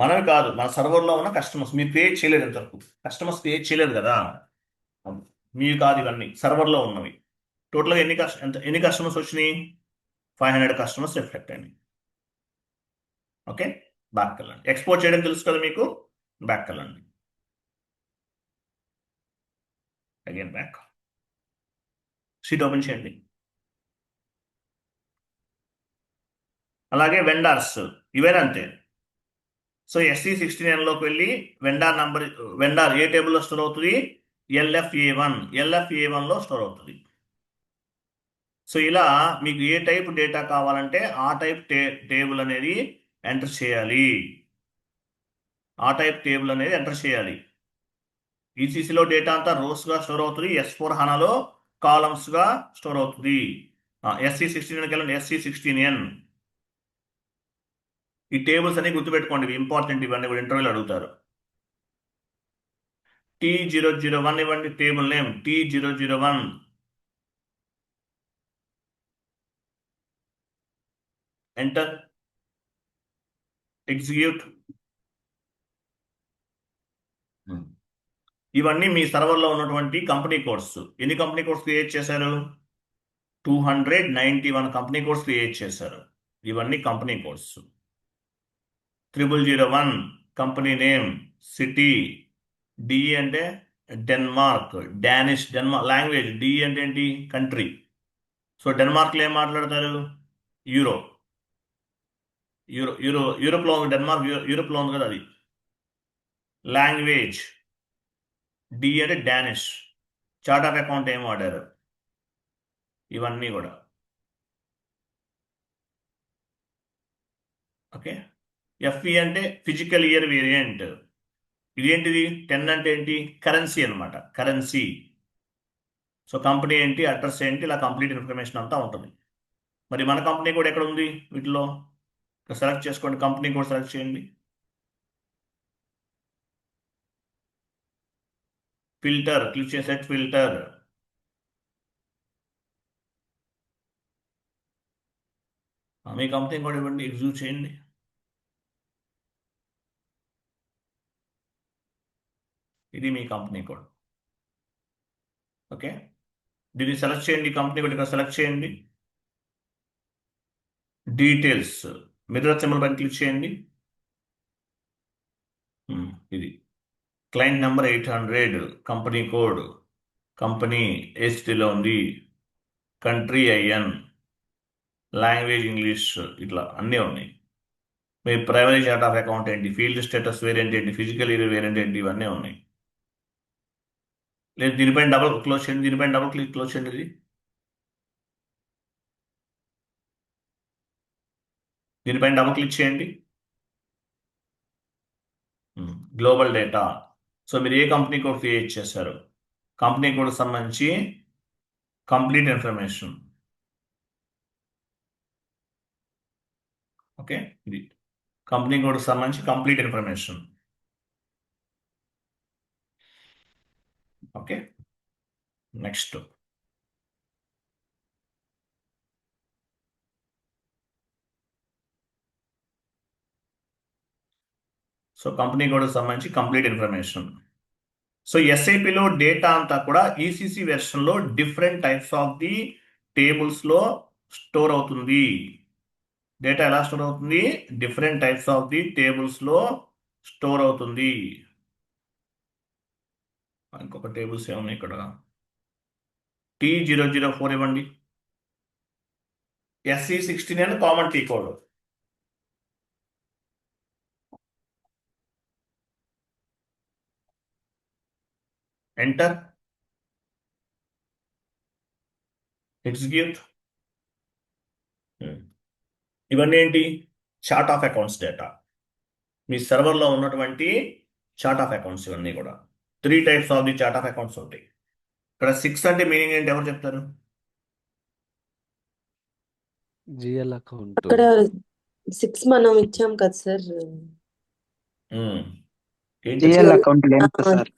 A: మనవి కాదు, మన సర్వర్లో ఉన్న కస్టమర్స్. మీరు క్రియేట్ చేయలేదు ఇంతవరకు, కస్టమర్స్ క్రియేట్ చేయలేదు కదా, మీరు కాదు, ఇవన్నీ సర్వర్లో ఉన్నవి. టోటల్గా ఎన్ని కస్టమర్స్ వచ్చినాయి? 500 కస్టమర్స్ రిఫ్లెక్ట్ అయినాయి. ఓకే, బ్యాక్ వెళ్ళండి. ఎక్స్పోర్ట్ చేయడం తెలుసు కదా మీకు, బ్యాక్ వెళ్ళండి. Again back. షీట్ ఓపెన్ చేయండి. అలాగే వెండార్స్, ఇవేనా అంతే. సో SC69లోకి వెళ్ళి వెండార్ ఏ టేబుల్లో స్టోర్ అవుతుంది? LFA1లో స్టోర్ అవుతుంది. సో ఇలా మీకు ఏ టైప్ డేటా కావాలంటే ఆ టైప్ టేబుల్ అనేది ఎంటర్ చేయాలి. ఈసీసీలో డేటా అంతా రోస్గా స్టోర్ అవుతుంది, S/4HANAలో కాలమ్స్గా స్టోర్ అవుతుంది. SC69కి వెళ్ళండి, SC16N. ఈ టేబుల్స్ అన్ని గుర్తుపెట్టుకోండి, ఇవి ఇంపార్టెంట్, ఇవన్నీ కూడా ఇంటర్వ్యూలో అడుగుతారు. T001 ఇవ్వండి, table name T001. Enter, execute. ఇవన్నీ మీ సర్వర్లో ఉన్నటువంటి కంపెనీ కోడ్స్. ఎన్ని కంపెనీ కోడ్స్ క్రియేట్ చేశారు? 291 కంపెనీ కోడ్స్ క్రియేట్ చేశారు. ఇవన్నీ company codes. 0001 company name, city, D అంటే డెన్మార్క్, డెన్మార్క్ లాంగ్వేజ్, డి అంటే ఏంటి? కంట్రీ. సో డెన్మార్క్లో ఏం మాట్లాడతారు? యూరో. యూరోప్లో ఉంది డెన్మార్క్, యూరోప్లో ఉంది కదా అది. లాంగ్వేజ్, డి అంటే డానిష్. చార్ట్ ఆఫ్ అకౌంట్ ఏం వాడారు? ఇవన్నీ కూడా. ఓకే, ఎఫ్ఈ అంటే ఫిజికల్ ఇయర్ వేరియంట్. ఇదేంటిది? 10 అంటే ఏంటి? కరెన్సీ అనమాట, కరెన్సీ. సో కంపెనీ ఏంటి, అడ్రస్ ఏంటి, ఇలా కంప్లీట్ ఇన్ఫర్మేషన్ అంతా ఉంటుంది. మరి మన కంపెనీ కూడా ఎక్కడ ఉంది వీటిలో? సెలెక్ట్ చేసుకోండి, కంపెనీ కూడా సెలెక్ట్ చేయండి. ఫిల్టర్ క్లిక్ చేసే ఫిల్టర్. మీ కంపెనీ కూడా ఇవ్వండి, ఎగ్జిక్యూట్ చేయండి. ఇది మీ కంపెనీ కోడ్. ఓకే, దీన్ని సెలెక్ట్ చేయండి, కంపెనీ కూడా ఇక్కడ సెలెక్ట్ చేయండి. డీటెయిల్స్, మిర్రర్ సింబల్ పైన క్లిక్ చేయండి. ఇది client number 800, company code, company HTలో ఉంది, కంట్రీ IN, లాంగ్వేజ్ ఇంగ్లీష్, ఇట్లా అన్నీ ఉన్నాయి. మీ ప్రైమరీ చార్ట్ ఆఫ్ అకౌంట్ ఏంటి, ఫీల్డ్ స్టేటస్ వేరియంట్ ఏంటి, ఫిజికల్ ఇయర్ వేరియంట్ ఏంటి, ఇవన్నీ ఉన్నాయి. లేదు, దీనిపైన డబుల్ క్లోజ్ చేయండి, దీనిపైన డబుల్ క్లిక్ క్లోజ్ చేయండి. ఇది దీనిపైన డబుల్ క్లిక్ చేయండి. Global data. సో మీరు ఏ కంపెనీ కోడ్ క్రియేట్ చేశారు? కంపెనీ కోడ్కి సంబంధించి కంప్లీట్ ఇన్ఫర్మేషన్. ఓకే, ఇది కంపెనీ కోడ్కి సంబంధించి complete information. Okay, next. So company కోడ్కి సంబంధించి కంప్లీట్ ఇన్ఫర్మేషన్. సో ఎస్ఐపిలో డేటా అంతా కూడా ఈసీసీ వెర్షన్లో డిఫరెంట్ టైప్స్ ఆఫ్ ది టేబుల్స్లో స్టోర్ అవుతుంది. డేటా ఎలా స్టోర్ అవుతుంది? డిఫరెంట్ టైప్స్ ఆఫ్ ది టేబుల్స్లో స్టోర్ అవుతుంది. ఇంకొక టేబుల్స్ ఏమున్నాయి ఇక్కడ? T004 ఇవ్వండి, SC16 common T code. Enter, execute. ఇవన్నీ ఏంటి? Chart of accounts data. మీ సర్వర్లో ఉన్నటువంటి చార్ట్ ఆఫ్ అకౌంట్స్ ఇవన్నీ కూడా. 3 types of the chart of accounts ఉంటాయి. ఇక్కడ 6 అంటే మీనింగ్ ఏంటి, ఎవరు చెప్తారు?
B: GL account.
C: అక్కడ 6 మనం ఇచ్చాం కదా సార్.
A: ఏంటి?
D: జిఎల్ అకౌంట్ లేదు sir.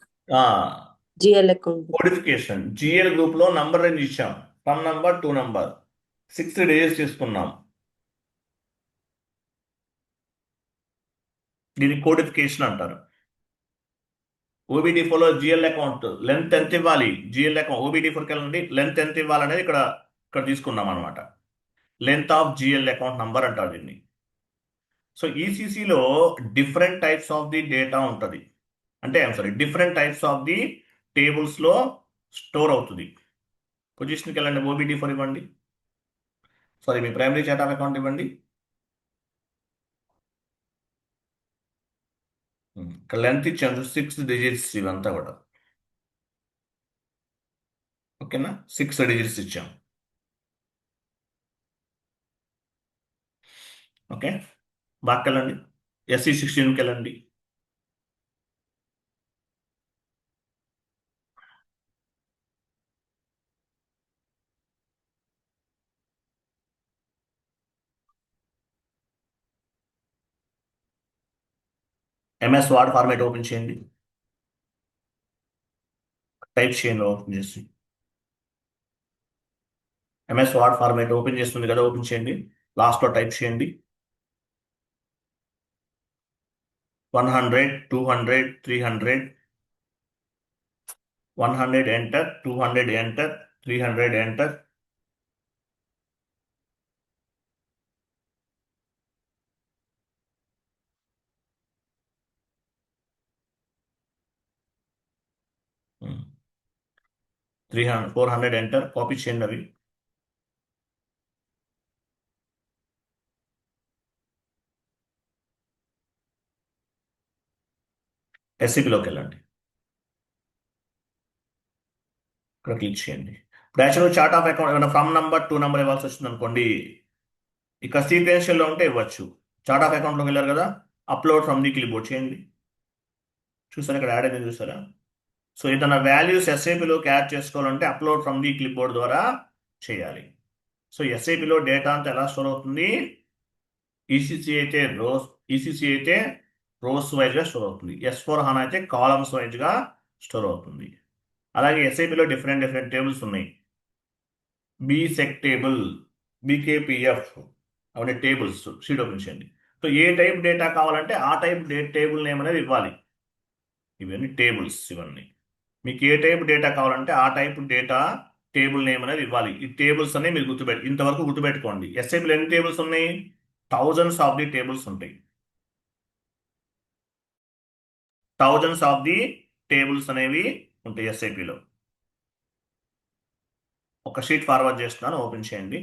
C: GL account.
A: Codification. GL group లో నంబర్ రేంజ్ ఇచ్చాం, from number to number. 6 digits తీసుకున్నాం. దీన్ని కోడిఫికేషన్ అంటారు. OBD4లో జిఎల్ అకౌంట్ లెంత్ ఎంత ఇవ్వాలి, జిఎల్ అకౌంట్ OBD4కి వెళ్ళండి, లెంత్ ఎంత ఇవ్వాలనేది ఇక్కడ ఇక్కడ తీసుకున్నాం అనమాట. Length of GL account number అంటారు దీన్ని. సో ఈసీసీలో different types of the data ఉంటుంది. అంటే డిఫరెంట్ టైప్స్ ఆఫ్ ది టేబుల్స్లో స్టోర్ అవుతుంది. పొజిషన్కి వెళ్ళండి, OBD4 ఇవ్వండి, సారీ మీ ప్రైమరీ చార్ట్ ఆఫ్ అకౌంట్ ఇవ్వండి. ఇక్కడ లెంత్ ఇచ్చాను 6 డిజిట్స్ ఇవంతా కూడా. ఓకేనా, 6 డిజిట్స్ ఇచ్చాం. ఓకే, బాగా వెళ్ళండి, SE16కి వెళ్ళండి. MS వర్డ్ ఫార్మాట్ ఓపెన్ చేయండి, టైప్ చేయండి ఓపెన్ చేసి. MS వర్డ్ ఫార్మాట్ ఓపెన్ చేస్తుంది కదా, ఓపెన్ చేయండి, లాస్ట్లో టైప్ చేయండి 100, 200, 300, 100 enter, 200 enter, 300 enter. Hmm. 300, 400 enter, copy చేయండి అవి. SCPలోకి వెళ్ళండి, ఇక్కడ క్లిక్ చేయండి. ఇప్పుడు యాక్చువల్గా చార్ట్ ఆఫ్ అకౌంట్ ఏమైనా ఫ్రమ్ నంబర్ 2 నంబర్ ఇవ్వాల్సి వస్తుంది అనుకోండి, ఇక్కడ సీక్వెన్షియల్లో ఉంటే ఇవ్వచ్చు. చార్ట్ ఆఫ్ అకౌంట్లోకి వెళ్ళారు కదా, అప్లోడ్ ఫ్రమ్ ది క్లిప్బోర్డ్ చేయండి. చూసారా ఇక్కడ యాడ్ అయింది, చూసారా? సో ఏదైనా వాల్యూస్ SAPలోకి యాడ్ చేసుకోవాలంటే అప్లోడ్ ఫ్రమ్ ది క్లిప్బోర్డ్ ద్వారా చేయాలి. సో SAPలో డేటా అంతా ఎలా స్టోర్ అవుతుంది, ఈసీసీ అయితే రోస్ వైజ్గా స్టోర్ అవుతుంది, S/4HANA అయితే కాలమ్స్ వైజ్గా స్టోర్ అవుతుంది. అలాగే SAPలో డిఫరెంట్ టేబుల్స్ ఉన్నాయి. బీసెక్ టేబుల్, BKPF, అవన్నీ టేబుల్స్. షీట్ ఓపెన్ చేయండి. సో ఏ టైప్ డేటా కావాలంటే ఆ టైప్ టేబుల్ నేమ్ అనేది ఇవ్వాలి. ఇవన్నీ టేబుల్స్, ఇవన్నీ మీకు ఏ టైప్ డేటా కావాలంటే ఆ టైప్ డేటా టేబుల్ నేమ్ అనేది ఇవ్వాలి. ఈ టేబుల్స్ అనేవి మీరు ఇంతవరకు గుర్తుపెట్టుకోండి. SAPలో ఎన్ని టేబుల్స్ ఉన్నాయి, థౌజండ్స్ ఆఫ్ ది టేబుల్స్ ఉంటాయి. థౌజండ్స్ ఆఫ్ ది టేబుల్స్ అనేవి ఉంటాయి SAPలో. ఒక షీట్ ఫార్వర్డ్ చేస్తున్నాను, ఓపెన్ చేయండి.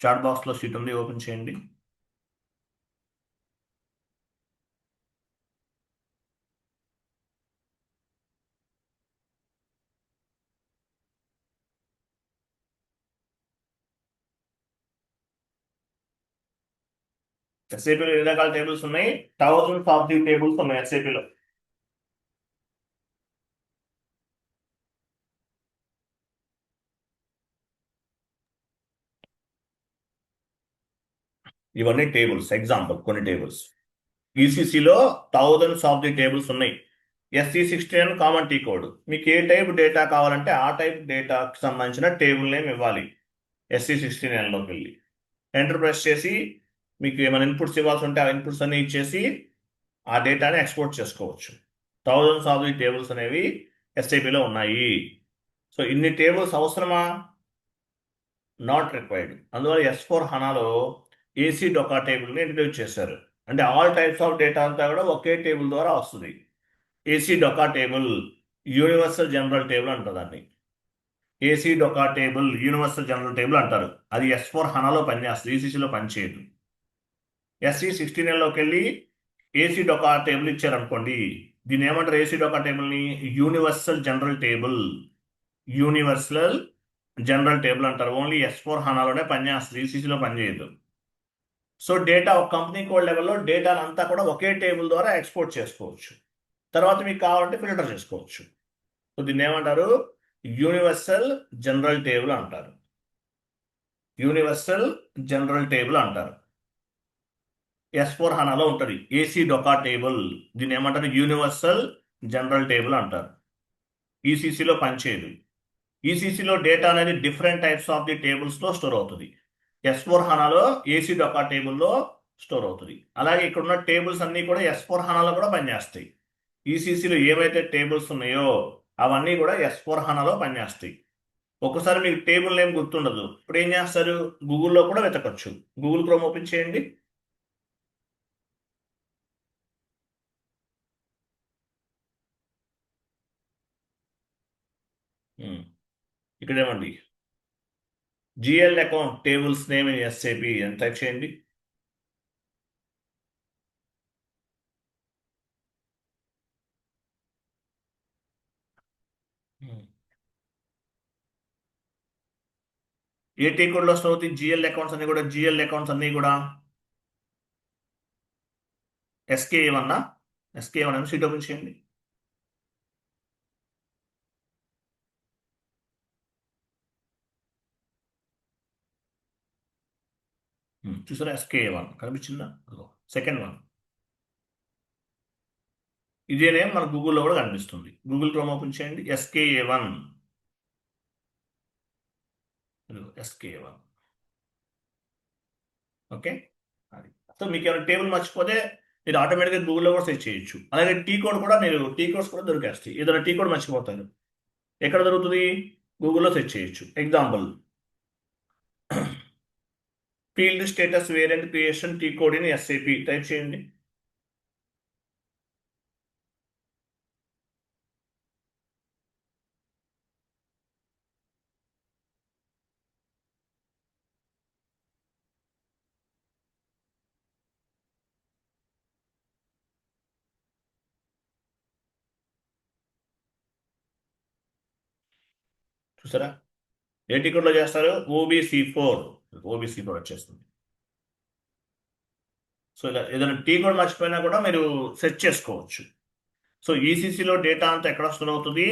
A: చాట్ బాక్స్లో షీట్ ఉంది, ఓపెన్ చేయండి. SAPలో ఎన్ని రకాల టేబుల్స్ ఉన్నాయి, థౌజండ్స్ ఆఫ్ ది టేబుల్స్ ఉన్నాయి SAPలో. ఇవన్నీ టేబుల్స్, ఎగ్జాంపుల్ కొన్ని టేబుల్స్. ఈసీసీలో థౌజండ్స్ ఆఫ్ ది టేబుల్స్ ఉన్నాయి. SE16 common T code. మీకు ఏ టైప్ డేటా కావాలంటే ఆ టైప్ డేటాకి సంబంధించిన టేబుల్ నేమ్ ఇవ్వాలి. SE16లోకి వెళ్ళి ఎంటర్ ప్రెస్ చేసి మీకు ఏమైనా ఇన్పుట్స్ ఇవ్వాల్సి ఉంటే ఆ ఇన్పుట్స్ అన్ని ఇచ్చేసి ఆ డేటాని ఎక్స్పోర్ట్ చేసుకోవచ్చు. థౌజండ్స్ ఆఫ్ ది టేబుల్స్ అనేవి SAPలో ఉన్నాయి. సో ఇన్ని టేబుల్స్ అవసరమా, నాట్ రిక్వైర్డ్. అందువల్ల S/4HANAలో ఏసీ డొకా టేబుల్ని ఇంట్రడ్యూస్ చేశారు. అంటే ఆల్ టైప్స్ ఆఫ్ డేటా అంతా కూడా ఒకే టేబుల్ ద్వారా వస్తుంది. ACDOCA table, universal general table అంటారు దాన్ని. ACDOCA table, universal general table అంటారు. అది S/4HANAలో పనిచేస్తుంది, ఈసీసీలో పనిచేయదు. SE16లోకి వెళ్ళి ఏసీ డొకా టేబుల్ ఇచ్చారనుకోండి, దీన్ని ఏమంటారు, ఏసీ డొకా టేబుల్ని universal general table, universal general table అంటారు. ఓన్లీ S/4HANAలోనే పనిచేస్తుంది, ఈసీసీలో పనిచేయదు. సో డేటా ఒక కంపెనీ కోడ్ లెవెల్లో డేటా అంతా కూడా ఒకే టేబుల్ ద్వారా ఎక్స్పోర్ట్ చేసుకోవచ్చు. తర్వాత మీకు కావాలంటే ఫిల్టర్ చేసుకోవచ్చు. సో దీన్ని ఏమంటారు, యూనివర్సల్ జనరల్ టేబుల్ అంటారు. యూనివర్సల్ జనరల్ టేబుల్ అంటారు. S/4HANAలో ఉంటుంది ఏసీ డొకా టేబుల్, దీన్ని ఏమంటారు, యూనివర్సల్ జనరల్ టేబుల్ అంటారు. ఈసీసీలో పనిచేయదు. ఈసీసీలో డేటా అనేది డిఫరెంట్ టైప్స్ ఆఫ్ ది టేబుల్స్లో స్టోర్ అవుతుంది. S4 హనాలో ఏసీ డొకా టేబుల్లో స్టోర్ అవుతుంది. అలాగే ఇక్కడ ఉన్న టేబుల్స్ అన్నీ కూడా S4 హనాలో కూడా పనిచేస్తాయి. ఈసీసీలో ఏవైతే టేబుల్స్ ఉన్నాయో అవన్నీ కూడా S4 హనాలో పనిచేస్తాయి. ఒక్కసారి మీకు టేబుల్ నేమ్ గుర్తుండదు, ఇప్పుడు ఏం చేస్తారు, గూగుల్లో కూడా వెతకొచ్చు. గూగుల్ క్రోమ్ ఓపెన్ చేయండి. ఇక్కడ ఏమండి, GL account tables name in SAP అని టైప్ చేయండి. ఏ టీ కోడ్లో స్టోర్ అవుతాయి జిఎల్ అకౌంట్స్ అన్ని కూడా? జిఎల్ అకౌంట్స్ అన్ని కూడా SK1 SK1 అని షీట్ ఓపెన్ చేయండి. చూసారా, SK1 కనిపించిందా? సెకండ్ వన్ ఇదే నేమ్ మన గూగుల్లో కూడా కనిపిస్తుంది. గూగుల్ క్రోమ్ ఓపెన్ చేయండి. SK1 SK1. ఓకే, అది. సో మీకు ఏమైనా టేబుల్ మర్చిపోతే మీరు ఆటోమేటిక్గా గూగుల్లో కూడా సెర్చ్ చేయొచ్చు. అలాగే టీ కోడ్ కూడా, మీరు టీ కోడ్స్ కూడా దొరికేస్తాయి. ఏదైనా టీ కోడ్ మర్చిపోతారు, ఎక్కడ దొరుకుతుంది? గూగుల్లో సెర్చ్ చేయొచ్చు. Example, field status variant creation T code in SAP type చేయండి. చూసారా, ఏ టీ కోడ్లో చేస్తారు? OBC4 వచ్చేస్తుంది. సో ఇలా ఏదైనా టీ కోడ్ మర్చిపోయినా కూడా మీరు సెర్చ్ చేసుకోవచ్చు. సో ఈసీసీలో డేటా అంతా ఎక్కడ స్టోర్ అవుతుంది?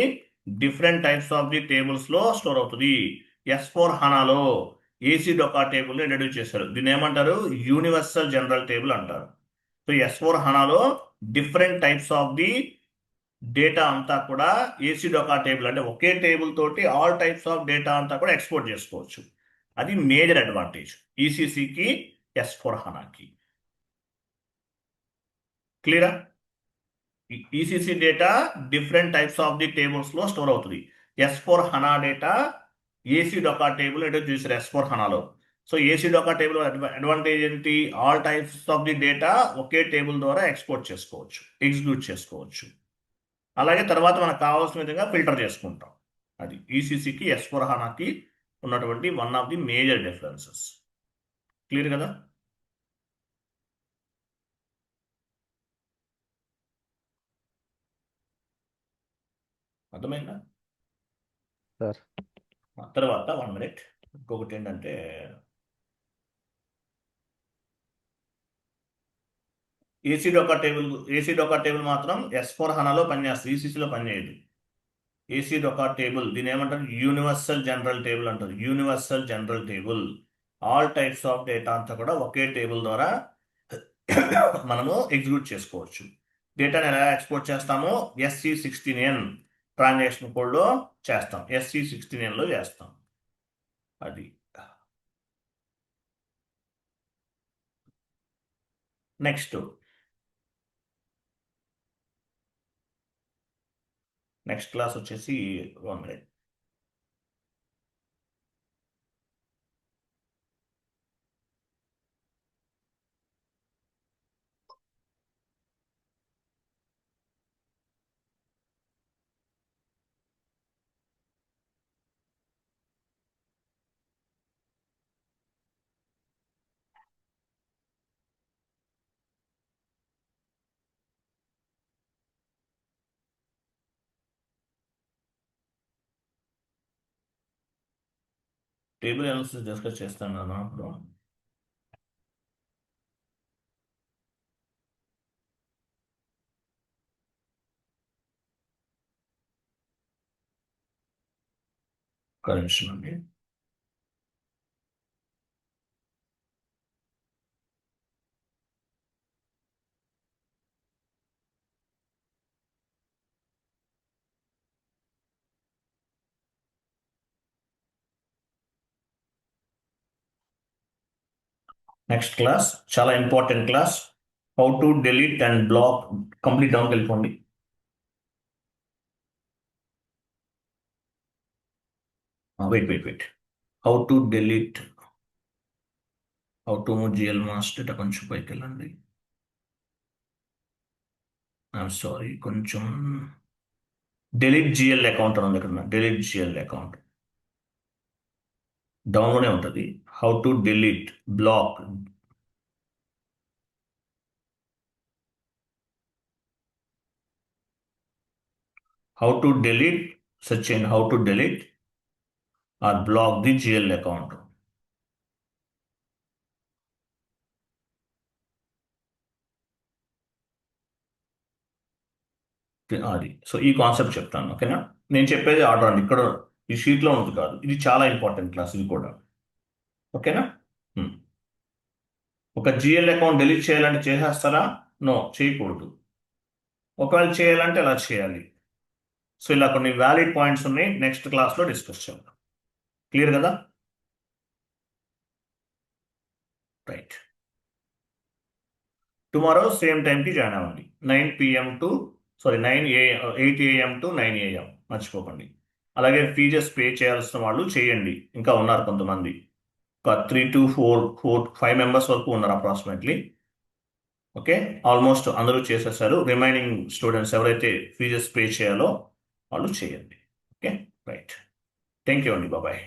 A: డిఫరెంట్ టైప్స్ ఆఫ్ ది టేబుల్స్లో స్టోర్ అవుతుంది. S4 హనాలో ఏసీ డొకా టేబుల్ని ఇంట్రడ్యూస్ చేశారు. దీన్ని ఏమంటారు? యూనివర్సల్ జనరల్ టేబుల్ అంటారు. సో S4 హనాలో different types of the data అంతా కూడా ఏసీ డొకా టేబుల్, అంటే ఒకే టేబుల్ తోటి ఆల్ టైప్స్ ఆఫ్ డేటా అంతా కూడా ఎక్స్పోర్ట్ చేసుకోవచ్చు. అది మేజర్ అడ్వాంటేజ్ ఈసీసీకి, S4 హనాకి. క్లియరా? ECC data different types of the టేబుల్స్లో స్టోర్ అవుతుంది. S4 HANA data ACDOCA table introduce చేశారు S4 హనాలో. So ACDOCA table advantage ఏంటి? All types of the data ఒకే టేబుల్ ద్వారా ఎక్స్పోర్ట్ చేసుకోవచ్చు, ఎగ్జిక్యూట్ చేసుకోవచ్చు. అలాగే తర్వాత మనకు కావాల్సిన విధంగా ఫిల్టర్ చేసుకుంటాం. అది ఈసీసీకి, S4 హనాకి ఉన్నటువంటి one of the major differences. Clear కదా? అర్థమైందా?
B: సార్
A: తర్వాత 1 మినిట్, ఇంకొకటి ఏంటంటే, ఏసీ డొకా టేబుల్ మాత్రం S4 హనాలో పనిచేస్తుంది, ఈసీసీలో పనిచేయదు. ఏసీ డొకా టేబుల్ దీని ఏమంటారు? యూనివర్సల్ జనరల్ టేబుల్ అంటారు. Universal general table all types of data అంతా కూడా ఒకే టేబుల్ ద్వారా మనము ఎగ్జిక్యూట్ చేసుకోవచ్చు. డేటాని ఎలా ఎక్స్పోర్ట్ చేస్తాము? SC16N ట్రాన్సాక్షన్ కోడ్లో చేస్తాం. SC16Nలో చేస్తాం. అది నెక్స్ట్ క్లాస్ వచ్చేసి 1 మినిట్. టేబుల్ అనాలిసిస్ డిస్కస్ చేస్తాను అప్పుడు. ఒక నిమిషం అండి. నెక్స్ట్ క్లాస్ చాలా important class, how to delete and block. Complete డౌన్కి వెళ్ళిపోండి. Wait, how to delete, how to move GL master. ఇట్లా కొంచెం పైకి వెళ్ళండి. సారీ, కొంచెం డిలీట్ జిఎల్ అకౌంట్ అని ఉంది ఇక్కడ. డిలీట్ జిఎల్ అకౌంట్ డౌన్లోనే ఉంటుంది. How to delete block, how to delete, search చేయండి how to delete or block the GL account. అది సో ఈ కాన్సెప్ట్ చెప్తాను, ఓకేనా? నేను చెప్పేది ఆర్డర్ అండి, ఇక్కడ ఈ షీట్లో ఉంది కాదు. ఇది చాలా ఇంపార్టెంట్ క్లాస్ ఇది కూడా, ఓకేనా? ఒక జిఎల్ అకౌంట్ డిలీట్ చేయాలంటే చేసేస్తారా? నో, చేయకూడదు. ఒకవేళ చేయాలంటే ఎలా చేయాలి? సో ఇలా కొన్ని వ్యాలిడ్ పాయింట్స్ ఉన్నాయి, నెక్స్ట్ క్లాస్లో డిస్కస్ చేద్దాం. క్లియర్ కదా? రైట్. టుమారో సేమ్ టైంకి జాయిన్ అవ్వండి. 9 PM to 8 AM to 9 AM మర్చిపోకండి. అలాగే ఫీజెస్ పే చేయాల్సిన వాళ్ళు చేయండి, ఇంకా ఉన్నారు కొంతమంది. ఒక 3 to 5 మెంబర్స్ వరకు ఉన్నారు అప్రాక్సిమేట్లీ. ఓకే, ఆల్మోస్ట్ అందరూ చేసేసారు. రిమైనింగ్ స్టూడెంట్స్ ఎవరైతే ఫీజెస్ పే చేయాలో వాళ్ళు చేయండి. Okay, right. థ్యాంక్ యూ అండి, బాబాయ్.